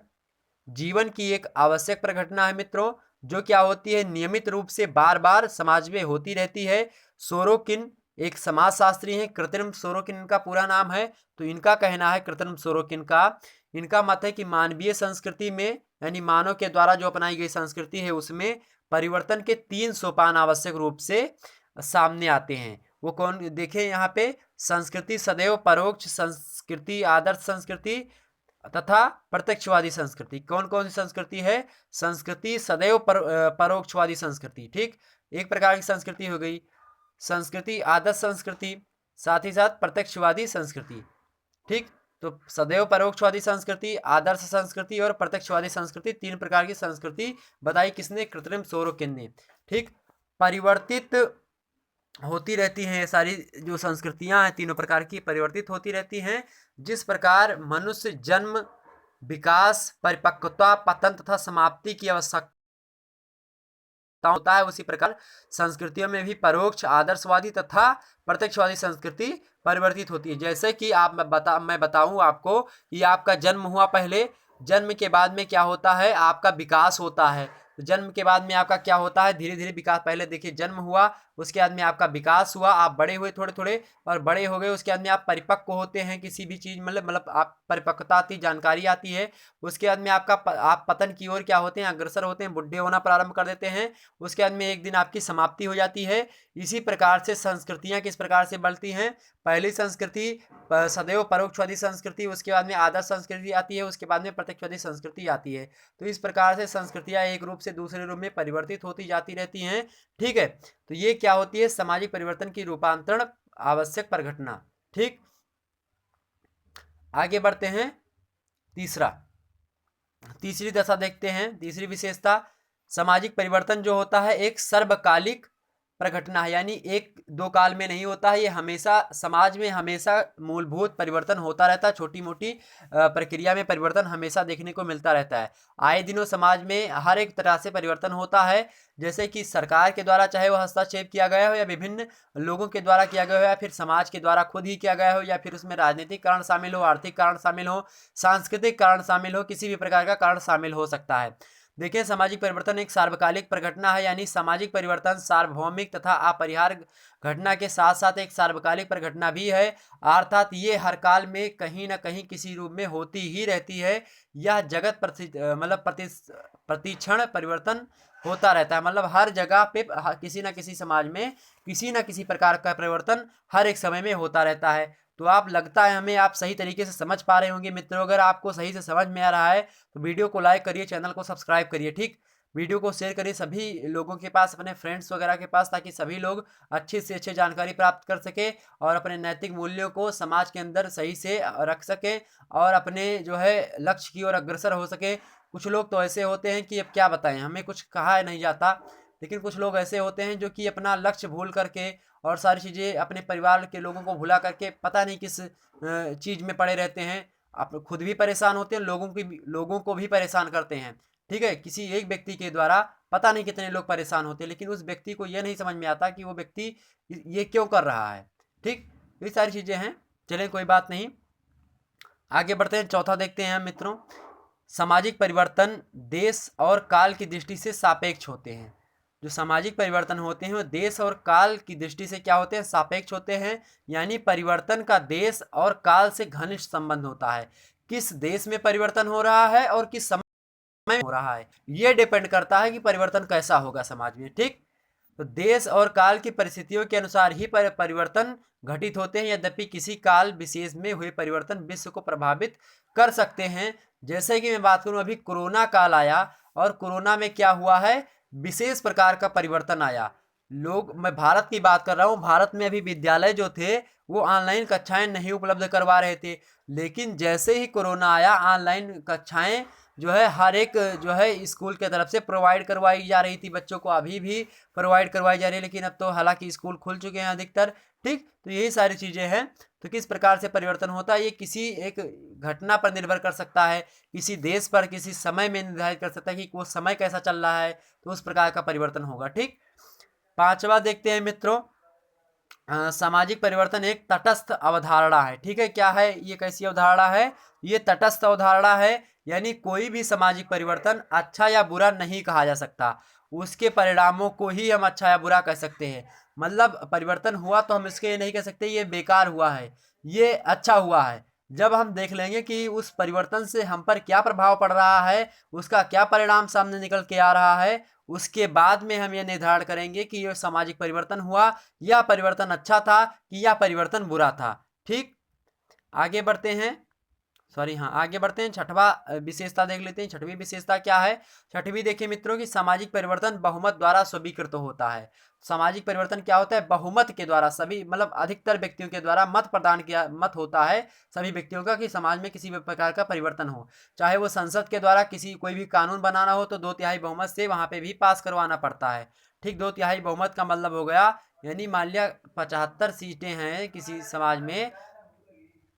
जीवन की एक आवश्यक प्रघटना है मित्रों, जो क्या होती है, नियमित रूप से बार बार समाज में होती रहती है। सोरोकिन एक समाजशास्त्री हैं, कृत्रिम सोरोकिन इनका पूरा नाम है। तो इनका कहना है, कृत्रिम सोरोकिन का, इनका मत है कि मानवीय संस्कृति में, यानी मानव के द्वारा जो अपनाई गई संस्कृति है उसमें परिवर्तन के 3 सोपान आवश्यक रूप से सामने आते हैं। वो कौन, देखें यहाँ पे, संस्कृति सदैव परोक्ष संस्कृति, आदर्श संस्कृति तथा प्रत्यक्षवादी संस्कृति। कौन कौन सी संस्कृति है, संस्कृति सदैव परोक्षवादी संस्कृति। ठीक, एक प्रकार की संस्कृति हो गई संस्कृति आदर्श संस्कृति, साथ ही साथ प्रत्यक्षवादी संस्कृति। ठीक, तो सदैव परोक्षवादी संस्कृति, आदर्श संस्कृति और प्रत्यक्षवादी संस्कृति, 3 प्रकार की संस्कृति बताई किसने, कृत्रिम सोरोकिन ने। ठीक, परिवर्तित होती रहती हैं ये सारी जो संस्कृतियां हैं, तीनों प्रकार की परिवर्तित होती रहती हैं। जिस प्रकार मनुष्य जन्म, विकास, परिपक्वता, पतन तथा समाप्ति की आवश्यकता होता है, उसी प्रकार संस्कृतियों में भी परोक्ष, आदर्शवादी तथा प्रत्यक्षवादी संस्कृति परिवर्तित होती है। जैसे कि मैं बताऊं आपको कि आपका जन्म हुआ, पहले जन्म के बाद में क्या होता है, आपका विकास होता है। तो जन्म के बाद में आपका क्या होता है, धीरे धीरे विकास, पहले देखिए जन्म हुआ, उसके बाद में आपका विकास हुआ, आप बड़े हुए थोड़े थोड़े और बड़े हो गए, उसके बाद में आप परिपक्व होते हैं किसी भी चीज, मतलब आप परिपक्वता आती, जानकारी आती है। उसके बाद में आप पतन की ओर क्या होते हैं, अग्रसर होते हैं, बुढ़े होना प्रारंभ कर देते हैं। उसके बाद में एक दिन आपकी समाप्ति हो जाती है। इसी प्रकार से संस्कृतियां किस प्रकार से बढ़ती हैं, पहली संस्कृति सदैव परोक्षवादी संस्कृति, उसके बाद में आदर्श संस्कृति आती है, उसके बाद में प्रत्यक्षवादी संस्कृति आती है। तो इस प्रकार से संस्कृतियां एक रूप से दूसरे रूप में परिवर्तित होती जाती रहती हैं। ठीक है, तो ये क्या होती है, सामाजिक परिवर्तन की रूपांतरण आवश्यक परिघटना। ठीक, आगे बढ़ते हैं। तीसरी दशा देखते हैं, तीसरी विशेषता, सामाजिक परिवर्तन जो होता है एक सर्वकालिक प्रघटना है, यानी एक दो काल में नहीं होता है, ये हमेशा समाज में हमेशा मूलभूत परिवर्तन होता रहता है, छोटी मोटी प्रक्रिया में परिवर्तन हमेशा देखने को मिलता रहता है। आए दिनों समाज में हर एक तरह से परिवर्तन होता है, जैसे कि सरकार के द्वारा चाहे वो हस्तक्षेप किया गया हो, या विभिन्न लोगों के द्वारा किया गया हो, या फिर समाज के द्वारा खुद ही किया गया हो, या फिर उसमें राजनीतिक कारण शामिल हो, आर्थिक कारण शामिल हो, सांस्कृतिक कारण शामिल हो, किसी भी प्रकार का कारण शामिल हो सकता है। देखिए, सामाजिक परिवर्तन एक सार्वकालिक प्रघटना है, यानी सामाजिक परिवर्तन सार्वभौमिक तथा अपरिहार्य घटना के साथ साथ एक सार्वकालिक प्रघटना भी है, अर्थात ये हर काल में कहीं ना कहीं किसी रूप में होती ही रहती है। यह जगत प्रतिक्षण परिवर्तन होता रहता है, मतलब हर जगह पे किसी ना किसी समाज में किसी ना किसी प्रकार का परिवर्तन हर एक समय में होता रहता है। तो आप, लगता है हमें, आप सही तरीके से समझ पा रहे होंगे मित्रों। अगर आपको सही से समझ में आ रहा है तो वीडियो को लाइक करिए, चैनल को सब्सक्राइब करिए। ठीक, वीडियो को शेयर करिए सभी लोगों के पास, अपने फ्रेंड्स वगैरह के पास, ताकि सभी लोग अच्छी से अच्छी जानकारी प्राप्त कर सके और अपने नैतिक मूल्यों को समाज के अंदर सही से रख सके और अपने जो है लक्ष्य की ओर अग्रसर हो सके। कुछ लोग तो ऐसे होते हैं कि अब क्या बताएं, हमें कुछ कहा नहीं जाता, लेकिन कुछ लोग ऐसे होते हैं जो कि अपना लक्ष्य भूल करके और सारी चीज़ें अपने परिवार के लोगों को भुला करके पता नहीं किस चीज़ में पड़े रहते हैं। आप खुद भी परेशान होते हैं, लोगों को भी परेशान करते हैं। ठीक है, किसी एक व्यक्ति के द्वारा पता नहीं कितने लोग परेशान होते हैं, लेकिन उस व्यक्ति को यह नहीं समझ में आता कि वो व्यक्ति ये क्यों कर रहा है। ठीक, ये सारी चीज़ें हैं। चलें, कोई बात नहीं, आगे बढ़ते हैं। चौथा देखते हैं हम मित्रों, सामाजिक परिवर्तन देश और काल की दृष्टि से सापेक्ष होते हैं। जो सामाजिक परिवर्तन होते हैं वो देश और काल की दृष्टि से क्या होते हैं, सापेक्ष होते हैं, यानी परिवर्तन का देश और काल से घनिष्ठ संबंध होता है। किस देश में परिवर्तन हो रहा है और किस समय में हो रहा है, ये डिपेंड करता है कि परिवर्तन कैसा होगा समाज में। ठीक, तो देश और काल की परिस्थितियों के अनुसार ही परिवर्तन घटित होते हैं, यद्यपि किसी काल विशेष में हुए परिवर्तन विश्व को प्रभावित कर सकते हैं। जैसे कि मैं बात करूं, अभी कोरोना काल आया और कोरोना में क्या हुआ है, विशेष प्रकार का परिवर्तन आया। मैं भारत की बात कर रहा हूं, भारत में अभी विद्यालय जो थे वो ऑनलाइन कक्षाएं नहीं उपलब्ध करवा रहे थे, लेकिन जैसे ही कोरोना आया ऑनलाइन कक्षाएं जो है हर एक जो है स्कूल के तरफ से प्रोवाइड करवाई जा रही थी बच्चों को, अभी भी प्रोवाइड करवाई जा रही है, लेकिन अब तो हालांकि स्कूल खुल चुके हैं अधिकतर। ठीक, तो यही सारी चीज़ें हैं। तो किस प्रकार से परिवर्तन होता है, ये किसी एक घटना पर निर्भर कर सकता है, किसी देश पर, किसी समय में निर्धारित कर सकता है कि वो समय कैसा चल रहा है, तो उस प्रकार का परिवर्तन होगा। ठीक, पांचवा देखते हैं मित्रों, सामाजिक परिवर्तन एक तटस्थ अवधारणा है। ठीक है, क्या है ये, कैसी अवधारणा है, ये तटस्थ अवधारणा है, यानी कोई भी सामाजिक परिवर्तन अच्छा या बुरा नहीं कहा जा सकता, उसके परिणामों को ही हम अच्छा या बुरा कह सकते हैं। मतलब परिवर्तन हुआ तो हम इसके ये नहीं कह सकते ये बेकार हुआ है, ये अच्छा हुआ है। जब हम देख लेंगे कि उस परिवर्तन से हम पर क्या प्रभाव पड़ रहा है, उसका क्या परिणाम सामने निकल के आ रहा है, उसके बाद में हम ये निर्धारण करेंगे कि ये सामाजिक परिवर्तन हुआ, या परिवर्तन अच्छा था कि या परिवर्तन बुरा था। ठीक, आगे बढ़ते हैं। हाँ, आगे बढ़ते हैं। छठवा विशेषता देख लेते हैं। छठवीं विशेषता क्या है, छठवीं देखिए मित्रों कि सामाजिक परिवर्तन बहुमत द्वारा स्वीकृत होता है। सामाजिक परिवर्तन क्या होता है, बहुमत के द्वारा, सभी मतलब अधिकतर व्यक्तियों के द्वारा मत होता है सभी व्यक्तियों का कि समाज में किसी भी प्रकार का परिवर्तन हो। चाहे वो संसद के द्वारा कोई भी कानून बनाना हो तो 2/3 बहुमत से वहां पे भी पास करवाना पड़ता है। ठीक, 2/3 बहुमत का मतलब हो गया, यानी मान लिया 75 सीटें हैं किसी समाज में,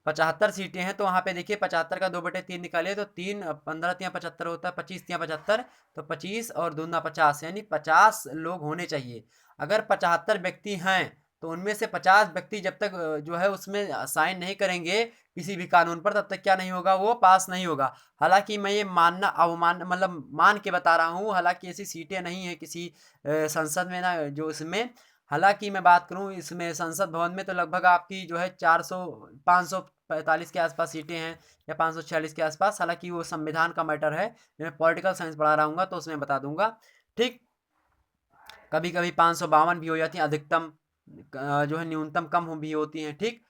75 सीटें हैं, तो वहाँ पे देखिए 75 का 2/3 निकालिए तो 3 15 तिया 75 होता है, 25 तिया 75, तो 25 और दूना 50, यानी 50 लोग होने चाहिए। अगर 75 व्यक्ति हैं तो उनमें से 50 व्यक्ति जब तक जो है उसमें साइन नहीं करेंगे किसी भी कानून पर, तब तक क्या नहीं होगा, वो पास नहीं होगा। हालांकि मैं ये मानना अवमान मतलब मान के बता रहा हूँ, हालांकि ऐसी सीटें नहीं है किसी संसद में ना जो इसमें। हालांकि मैं बात करूँ इसमें संसद भवन में तो लगभग आपकी जो है 400 545 के आसपास सीटें हैं या 546 के आसपास। हालांकि वो संविधान का मैटर है, मैं पॉलिटिकल साइंस पढ़ा रहा हूँ तो उसमें बता दूंगा। ठीक, कभी कभी 552 भी हो जाती हैं, अधिकतम जो है न्यूनतम कम भी होती हैं। ठीक,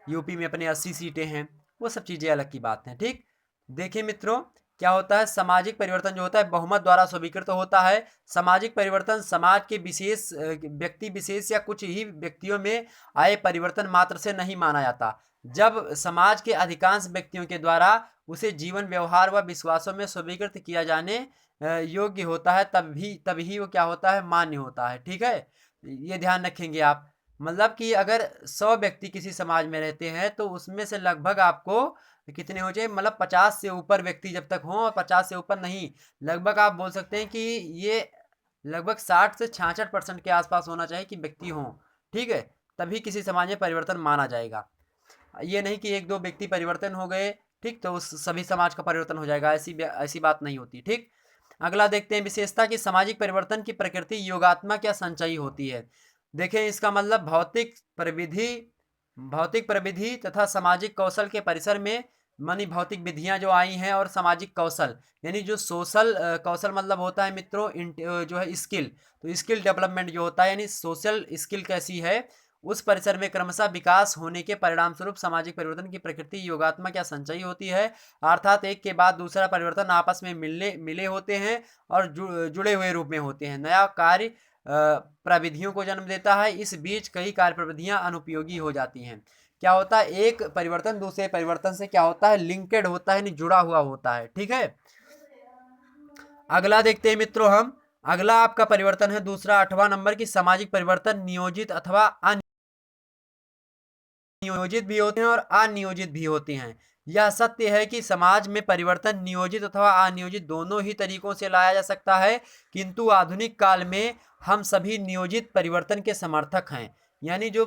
यूपी में अपने 80 सीटें हैं, वो सब चीज़ें अलग की बात हैं। ठीक, देखिए मित्रों, क्या होता है, सामाजिक परिवर्तन जो होता है बहुमत द्वारा स्वीकृत होता है। सामाजिक परिवर्तन समाज के विशेष व्यक्ति विशेष या कुछ ही व्यक्तियों में आए परिवर्तन मात्र से नहीं माना जाता। जब समाज के अधिकांश व्यक्तियों के द्वारा उसे जीवन व्यवहार व विश्वासों में स्वीकृत किया जाने योग्य होता है, तभी वो क्या होता है, मान्य होता है। ठीक है, ये ध्यान रखेंगे आप। मतलब कि अगर 100 व्यक्ति किसी समाज में रहते हैं तो उसमें से लगभग आपको कितने हो जाए, मतलब 50 से ऊपर व्यक्ति जब तक हों, और 50 से ऊपर नहीं, लगभग आप बोल सकते हैं कि ये लगभग 60 से 66% के आसपास होना चाहिए कि व्यक्ति हों। ठीक है, तभी किसी समाज में परिवर्तन माना जाएगा। ये नहीं कि एक दो व्यक्ति परिवर्तन हो गए, ठीक, तो उस सभी समाज का परिवर्तन हो जाएगा, ऐसी बात नहीं होती। ठीक, अगला देखते हैं विशेषता कि सामाजिक परिवर्तन की प्रकृति योगात्मक या संचयी होती है। देखें, इसका मतलब भौतिक प्रविधि तथा सामाजिक कौशल के परिसर में मानी भौतिक विधियां जो आई हैं और सामाजिक कौशल, यानी जो सोशल कौशल मतलब होता है मित्रों जो है स्किल, तो स्किल डेवलपमेंट जो होता है यानी सोशल स्किल कैसी है, उस परिसर में क्रमशः विकास होने के परिणाम स्वरूप सामाजिक परिवर्तन की प्रकृति योगात्मक या संचयी होती है। अर्थात एक के बाद दूसरा परिवर्तन आपस में मिले होते हैं और जुड़े हुए रूप में होते हैं। नया कार्य प्रविधियों को जन्म देता है, इस बीच कई कार्य प्रविधियां अनुपयोगी हो जाती हैं। क्या होता है, एक परिवर्तन दूसरे परिवर्तन से क्या होता है, लिंकेड होता है, यानी जुड़ा हुआ होता है। ठीक है, अगला देखते हैं मित्रों हम। अगला आपका परिवर्तन है दूसरा 8वां नंबर की सामाजिक परिवर्तन नियोजित अथवा नियोजित भी होते हैं और अनियोजित भी होते हैं। यह सत्य है कि समाज में परिवर्तन नियोजित अथवा अनियोजित दोनों ही तरीकों से लाया जा सकता है, किंतु आधुनिक काल में हम सभी नियोजित परिवर्तन के समर्थक हैं। यानी जो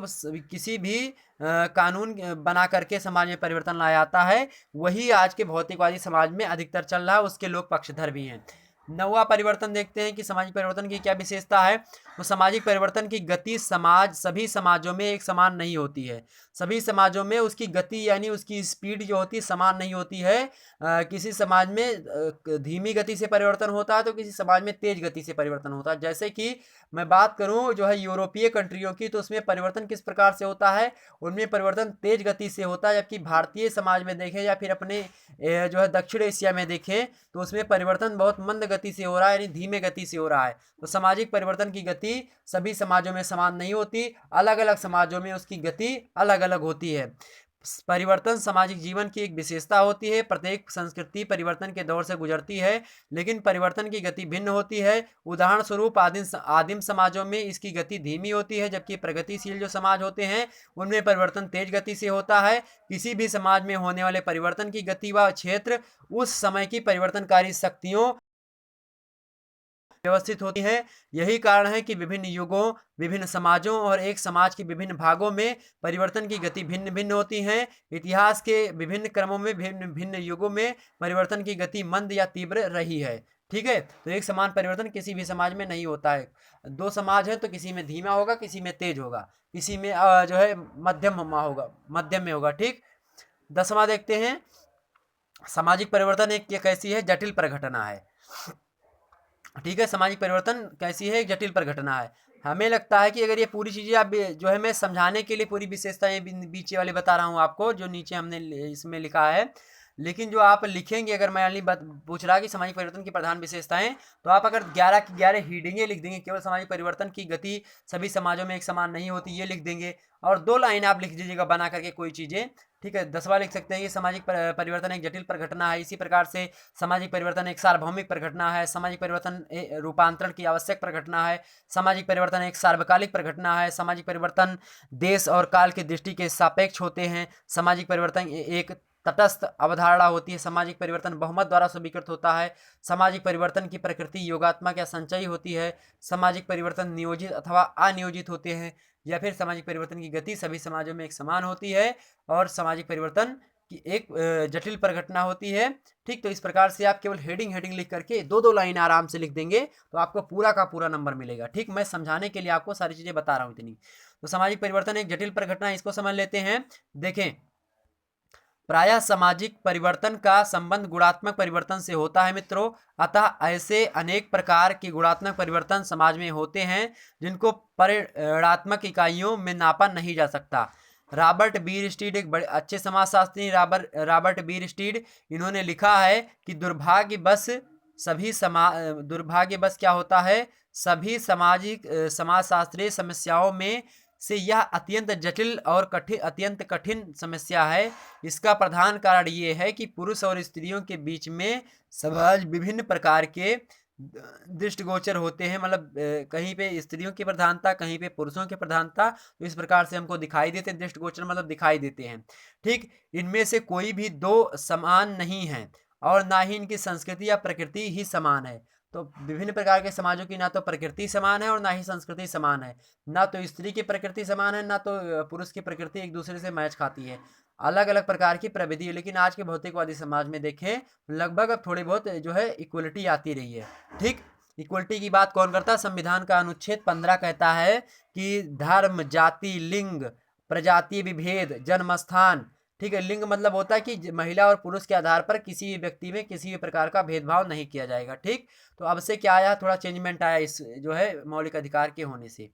किसी भी कानून बना करके समाज में परिवर्तन लाया जाता है, वही आज के भौतिकवादी समाज में अधिकतर चल रहा है, उसके लोग पक्षधर भी हैं। 9वां परिवर्तन देखते हैं कि सामाजिक परिवर्तन की क्या विशेषता है। तो सामाजिक परिवर्तन की गति सभी समाजों में एक समान नहीं होती है। सभी समाजों में उसकी गति यानी उसकी स्पीड जो होती है समान नहीं होती है। किसी समाज में धीमी गति से परिवर्तन होता है तो किसी समाज में तेज गति से परिवर्तन होता है। जैसे कि मैं बात करूं जो है यूरोपीय कंट्रियों की, तो उसमें परिवर्तन किस प्रकार से होता है, उनमें परिवर्तन तेज गति से होता है, जबकि भारतीय समाज में देखें या फिर अपने जो है दक्षिण एशिया में देखें तो उसमें परिवर्तन बहुत मंद गति से हो रहा है, यानी धीमे गति से हो रहा है। तो सामाजिक परिवर्तन की गति सभी समाजों में समान नहीं होती, अलग अलग समाजों में उसकी गति अलग अलग होती है। परिवर्तन सामाजिक जीवन की एक विशेषता होती है। प्रत्येक संस्कृति परिवर्तन के दौर से गुजरती है, लेकिन परिवर्तन की गति भिन्न होती है। उदाहरण स्वरूप आदिम समाजों में इसकी गति धीमी होती है, जबकि प्रगतिशील जो समाज होते हैं उनमें परिवर्तन तेज गति से होता है। किसी भी समाज में होने वाले परिवर्तन की गति व क्षेत्र उस समय की परिवर्तनकारी शक्तियों व्यवस्थित होती है। यही कारण है कि विभिन्न युगों, विभिन्न समाजों और एक समाज के विभिन्न भागों में परिवर्तन की गति भिन्न भिन्न होती है। इतिहास के विभिन्न क्रमों में भिन्न भिन्न युगों में परिवर्तन की गति मंद या तीव्र रही है। ठीक है, तो एक समान परिवर्तन किसी भी समाज में नहीं होता है। दो समाज है तो किसी में धीमा होगा, किसी में तेज होगा, किसी में जो है मध्यम में होगा। ठीक, 10वां देखते हैं, सामाजिक परिवर्तन एक कैसी है, जटिल प्रघटना है। ठीक है, सामाजिक परिवर्तन कैसी है, एक जटिल प्रघटना है। हमें लगता है कि अगर ये पूरी चीज़ें आप जो है मैं समझाने के लिए पूरी विशेषताएं बीचे वाले बता रहा हूँ आपको, जो नीचे हमने इसमें लिखा है, लेकिन जो आप लिखेंगे, अगर मैं पूछ रहा कि सामाजिक परिवर्तन की प्रधान विशेषताएं, तो आप अगर 11 की 11 हीडिंगें लिख देंगे, केवल सामाजिक परिवर्तन की गति सभी समाजों में एक समान नहीं होती, ये लिख देंगे, और 2 लाइन आप लिख दीजिएगा बना करके कोई चीज़ें। ठीक है, 10वां लिख सकते हैं कि सामाजिक परिवर्तन एक जटिल प्रघटना है। इसी प्रकार से सामाजिक परिवर्तन एक सार्वभौमिक प्रघटना है। सामाजिक परिवर्तन रूपांतरण की आवश्यक प्रघटना है। सामाजिक परिवर्तन एक सार्वकालिक प्रघटना है। सामाजिक परिवर्तन देश और काल की दृष्टि के सापेक्ष होते हैं। सामाजिक परिवर्तन एक तटस्थ अवधारणा होती है। सामाजिक परिवर्तन बहुमत द्वारा स्वीकृत होता है। सामाजिक परिवर्तन की प्रकृति योगात्मक या संचयी होती है। सामाजिक परिवर्तन नियोजित अथवा अनियोजित होते हैं। या फिर सामाजिक परिवर्तन की गति सभी समाजों में एक समान होती है और सामाजिक परिवर्तन की एक जटिल प्रघटना होती है। ठीक, तो इस प्रकार से आप केवल हेडिंग लिख करके 2-2 लाइन आराम से लिख देंगे तो आपको पूरा का पूरा नंबर मिलेगा। ठीक, मैं समझाने के लिए आपको सारी चीजें बता रहा हूँ इतनी। तो सामाजिक परिवर्तन एक जटिल प्रघटना है, इसको समझ लेते हैं। देखें, प्रायः सामाजिक परिवर्तन का संबंध गुणात्मक परिवर्तन से होता है मित्रों। अतः ऐसे अनेक प्रकार के गुणात्मक परिवर्तन समाज में होते हैं जिनको परिमाणात्मक इकाइयों में नापा नहीं जा सकता। रॉबर्ट बीरस्टीड एक बड़े अच्छे समाजशास्त्री रॉबर्ट बीरस्टीड, इन्होंने लिखा है कि दुर्भाग्यवश क्या होता है, सभी समाजशास्त्रीय समस्याओं में से यह अत्यंत जटिल और अत्यंत कठिन समस्या है। इसका प्रधान कारण ये है कि पुरुष और स्त्रियों के बीच में समाज विभिन्न प्रकार के दृष्टिगोचर होते हैं। मतलब कहीं पे स्त्रियों की प्रधानता, कहीं पे पुरुषों की प्रधानता, तो इस प्रकार से हमको दिखाई देते हैं। दृष्टिगोचर मतलब दिखाई देते हैं। ठीक, इनमें से कोई भी दो समान नहीं है और ना ही इनकी संस्कृति या प्रकृति ही समान है। तो विभिन्न प्रकार के समाजों की ना तो प्रकृति समान है और ना ही संस्कृति समान है। ना तो स्त्री की प्रकृति समान है, ना तो पुरुष की प्रकृति एक दूसरे से मैच खाती है। अलग अलग प्रकार की प्रविधि है। लेकिन आज के भौतिकवादी समाज में देखें, लगभग अब थोड़ी बहुत जो है इक्वलिटी आती रही है। ठीक, इक्वलिटी की बात कौन करता है? संविधान का अनुच्छेद 15 कहता है कि धर्म, जाति, लिंग, प्रजातीय विभेद, जन्म स्थान, ठीक है, लिंग मतलब होता है कि महिला और पुरुष के आधार पर किसी भी व्यक्ति में किसी भी प्रकार का भेदभाव नहीं किया जाएगा। ठीक, तो अब से क्या आया, थोड़ा चेंजमेंट आया इस जो है मौलिक अधिकार के होने से।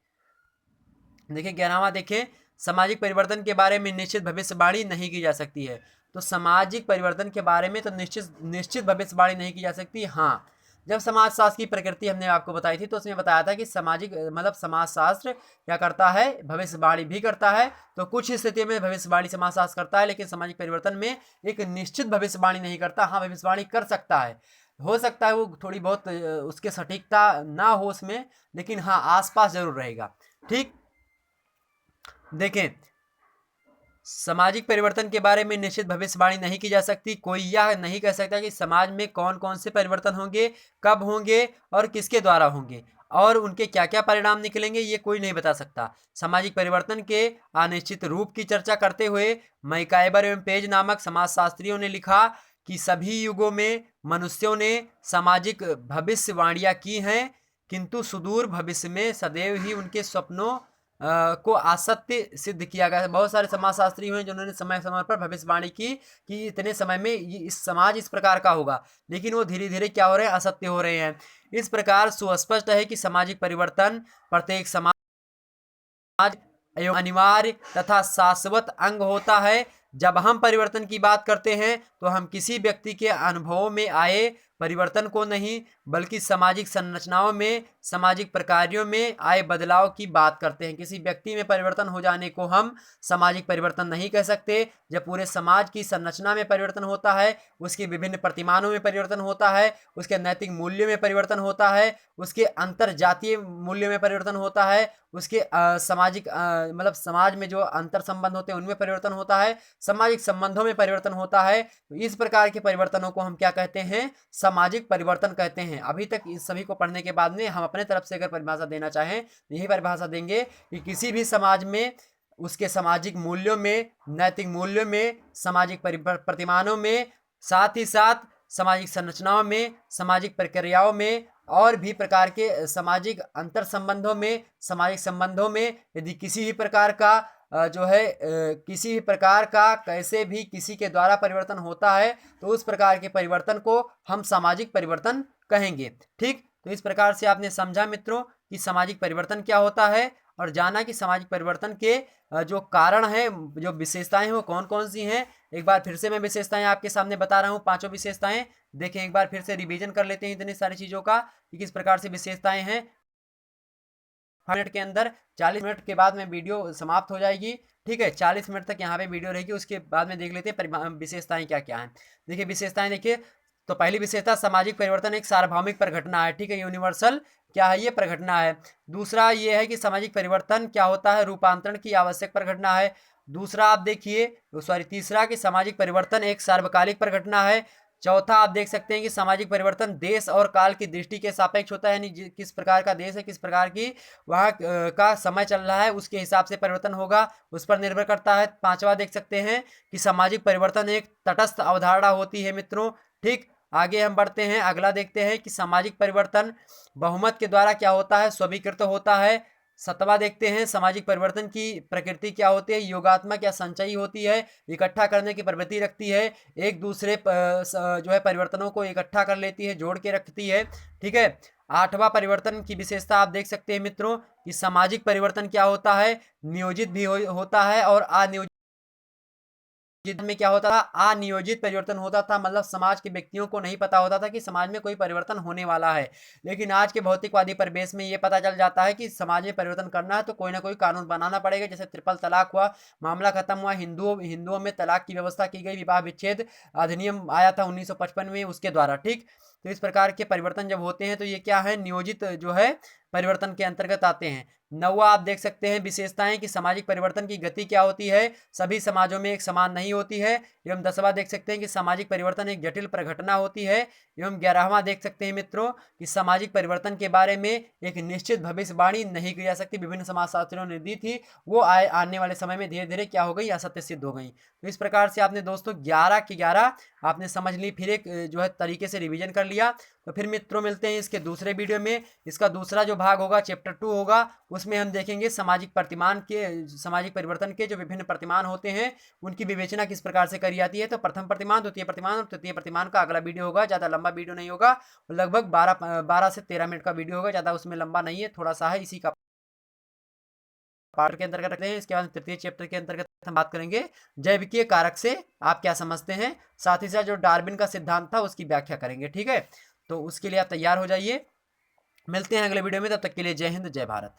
देखिए 11वां, देखें, सामाजिक परिवर्तन के बारे में निश्चित भविष्यवाणी नहीं की जा सकती है। तो सामाजिक परिवर्तन के बारे में तो निश्चित भविष्यवाणी नहीं की जा सकती। हाँ, जब समाजशास्त्र की प्रकृति हमने आपको बताई थी तो उसमें बताया था कि सामाजिक मतलब समाजशास्त्र क्या करता है, भविष्यवाणी भी करता है। तो कुछ स्थिति में भविष्यवाणी समाजशास्त्र करता है, लेकिन सामाजिक परिवर्तन में एक निश्चित भविष्यवाणी नहीं करता। हाँ, भविष्यवाणी कर सकता है, हो सकता है वो थोड़ी बहुत उसके सटीकता ना हो उसमें, लेकिन हाँ आसपास जरूर रहेगा। ठीक, देखें, सामाजिक परिवर्तन के बारे में निश्चित भविष्यवाणी नहीं की जा सकती। कोई यह नहीं कह सकता कि समाज में कौन कौन से परिवर्तन होंगे, कब होंगे और किसके द्वारा होंगे और उनके क्या क्या परिणाम निकलेंगे, ये कोई नहीं बता सकता। सामाजिक परिवर्तन के अनिश्चित रूप की चर्चा करते हुए मैकाइबर एवं पेज नामक समाजशास्त्रियों ने लिखा कि सभी युगों में मनुष्यों ने सामाजिक भविष्यवाणियां की हैं, किंतु सुदूर भविष्य में सदैव ही उनके सपनों को असत्य सिद्ध किया गया है। बहुत सारे समाजशास्त्री हुए जिन्होंने समय समय पर भविष्यवाणी की कि इतने समय में इस समाज इस प्रकार का होगा, लेकिन वो धीरे धीरे क्या हो रहे हैं, असत्य हो रहे हैं। इस प्रकार सुस्पष्ट है कि सामाजिक परिवर्तन प्रत्येक समाज एवं अनिवार्य तथा शाश्वत अंग होता है। जब हम परिवर्तन की बात करते हैं तो हम किसी व्यक्ति के अनुभवों में आए परिवर्तन को नहीं, बल्कि सामाजिक संरचनाओं में, सामाजिक प्रकारों में आए बदलाव की बात करते हैं। किसी व्यक्ति में परिवर्तन हो जाने को हम सामाजिक परिवर्तन नहीं कह सकते। जब पूरे समाज की संरचना में परिवर्तन होता है, उसके विभिन्न प्रतिमानों में परिवर्तन होता है, उसके नैतिक मूल्यों में परिवर्तन होता है, उसके अंतर जातीय मूल्यों में परिवर्तन होता है, उसके सामाजिक मतलब समाज में जो अंतर संबंध होते हैं उनमें परिवर्तन होता है, सामाजिक संबंधों में परिवर्तन होता है। तो इस प्रकार के परिवर्तनों को हम क्या कहते हैं, सामाजिक परिवर्तन कहते हैं। अभी तक इस सभी को पढ़ने के बाद में हम अपने तरफ से अगर परिभाषा देना चाहें तो यही परिभाषा देंगे कि किसी भी समाज में उसके सामाजिक मूल्यों में, नैतिक मूल्यों में, सामाजिक प्रतिमानों में, साथ ही साथ सामाजिक संरचनाओं में, सामाजिक प्रक्रियाओं में और भी प्रकार के सामाजिक अंतर संबंधों में, सामाजिक संबंधों में यदि किसी भी प्रकार का जो है किसी भी प्रकार का कैसे भी किसी के द्वारा परिवर्तन होता है तो उस प्रकार के परिवर्तन को हम सामाजिक परिवर्तन कहेंगे। ठीक, तो इस प्रकार से आपने समझा मित्रों कि सामाजिक परिवर्तन क्या होता है और जाना कि सामाजिक परिवर्तन के जो कारण है, जो विशेषताएं हैं वो कौन कौन सी हैं। एक बार फिर से मैं विशेषताएं आपके सामने बता रहा हूँ, 5 विशेषताएं। देखें, एक बार फिर से रिवीजन कर लेते हैं इतनी सारी चीजों का कि किस प्रकार से विशेषताएं हैं। 5 मिनट के अंदर 40 मिनट के बाद में वीडियो समाप्त हो जाएगी। ठीक है, 40 मिनट तक यहाँ पे वीडियो रहेगी, उसके बाद में देख लेते हैं विशेषताएं क्या क्या हैं। देखिए विशेषताएं, देखिए तो पहली विशेषता, सामाजिक परिवर्तन एक सार्वभौमिक प्रघटना है। ठीक है, यूनिवर्सल क्या है, ये प्रघटना है। दूसरा ये है कि सामाजिक परिवर्तन क्या होता है, रूपांतरण की आवश्यक प्रघटना है। दूसरा आप देखिए, सॉरी तीसरा कि सामाजिक परिवर्तन एक सार्वकालिक प्रघटना है। चौथा आप देख सकते हैं कि सामाजिक परिवर्तन देश और काल की दृष्टि के सापेक्ष होता है, यानी किस प्रकार का देश है, किस प्रकार की वहाँ का समय चल रहा है, उसके हिसाब से परिवर्तन होगा, उस पर निर्भर करता है। पांचवा देख सकते हैं कि सामाजिक परिवर्तन एक तटस्थ अवधारणा होती है मित्रों। ठीक, आगे हम बढ़ते हैं, अगला देखते हैं कि सामाजिक परिवर्तन बहुमत के द्वारा क्या होता है, स्वीकृत होता है। सतवा देखते हैं सामाजिक परिवर्तन की प्रकृति क्या होती है, योगात्मक या संचयी होती है, इकट्ठा करने की प्रवृत्ति रखती है, एक दूसरे जो है परिवर्तनों को इकट्ठा कर लेती है, जोड़ के रखती है। ठीक है, आठवां परिवर्तन की विशेषता आप देख सकते हैं मित्रों कि सामाजिक परिवर्तन क्या होता है, नियोजित भी होता है और अनियोजित में क्या होता था, अनियोजित परिवर्तन होता था, मतलब समाज के व्यक्तियों को नहीं पता होता था कि समाज में कोई परिवर्तन होने वाला है। लेकिन आज के भौतिकवादी परिवेश में ये पता चल जाता है कि समाज में परिवर्तन करना है तो कोई ना कोई कानून बनाना पड़ेगा। जैसे ट्रिपल तलाक हुआ, मामला खत्म हुआ, हिंदुओं में तलाक की व्यवस्था की गई, विवाह विच्छेद अधिनियम आया था 1955 में उसके द्वारा। ठीक, तो इस प्रकार के परिवर्तन जब होते हैं तो ये क्या है, नियोजित जो है परिवर्तन के अंतर्गत आते हैं। नौवा आप देख सकते हैं विशेषताएं कि सामाजिक परिवर्तन की गति क्या होती है, सभी समाजों में एक समान नहीं होती है। एवं 10वां देख सकते हैं कि सामाजिक परिवर्तन एक जटिल प्रघटना होती है। एवं 11वां देख सकते हैं मित्रों कि सामाजिक परिवर्तन के बारे में एक निश्चित भविष्यवाणी नहीं की जा सकती, विभिन्न समाजशास्त्रियों ने दी थी, वो आने वाले समय में धीरे धीरे क्या हो गई, असत्य सिद्ध हो गई। तो इस प्रकार से आपने दोस्तों 11 की 11 आपने समझ ली, फिर एक जो है तरीके से रिविजन कर लिया। तो फिर मित्रों मिलते हैं इसके दूसरे वीडियो में। इसका दूसरा जो भाग होगा चैप्टर 2 होगा, उसमें हम देखेंगे सामाजिक सामाजिक परिवर्तन के जो विभिन्न प्रतिमान होते हैं उनकी विवेचना किस प्रकार से करी जाती है। तो प्रथम प्रतिमान, द्वितीय प्रतिमान और तृतीय प्रतिमान का अगला वीडियो होगा। ज़्यादा लंबा वीडियो नहीं होगा, लगभग 12 से 13 मिनट का वीडियो होगा, ज़्यादा उसमें लंबा नहीं है, थोड़ा सा है, इसी का पार्ट के अंतर्गत रखते हैं। इसके बाद तृतीय चैप्टर के अंतर्गत हम बात करेंगे जैविकीय कारक से आप क्या समझते हैं, साथ ही साथ जो डार्विन का सिद्धांत था उसकी व्याख्या करेंगे। ठीक है, तो उसके लिए आप तैयार हो जाइए। मिलते हैं अगले वीडियो में, तब तक के लिए जय हिंद, जय भारत।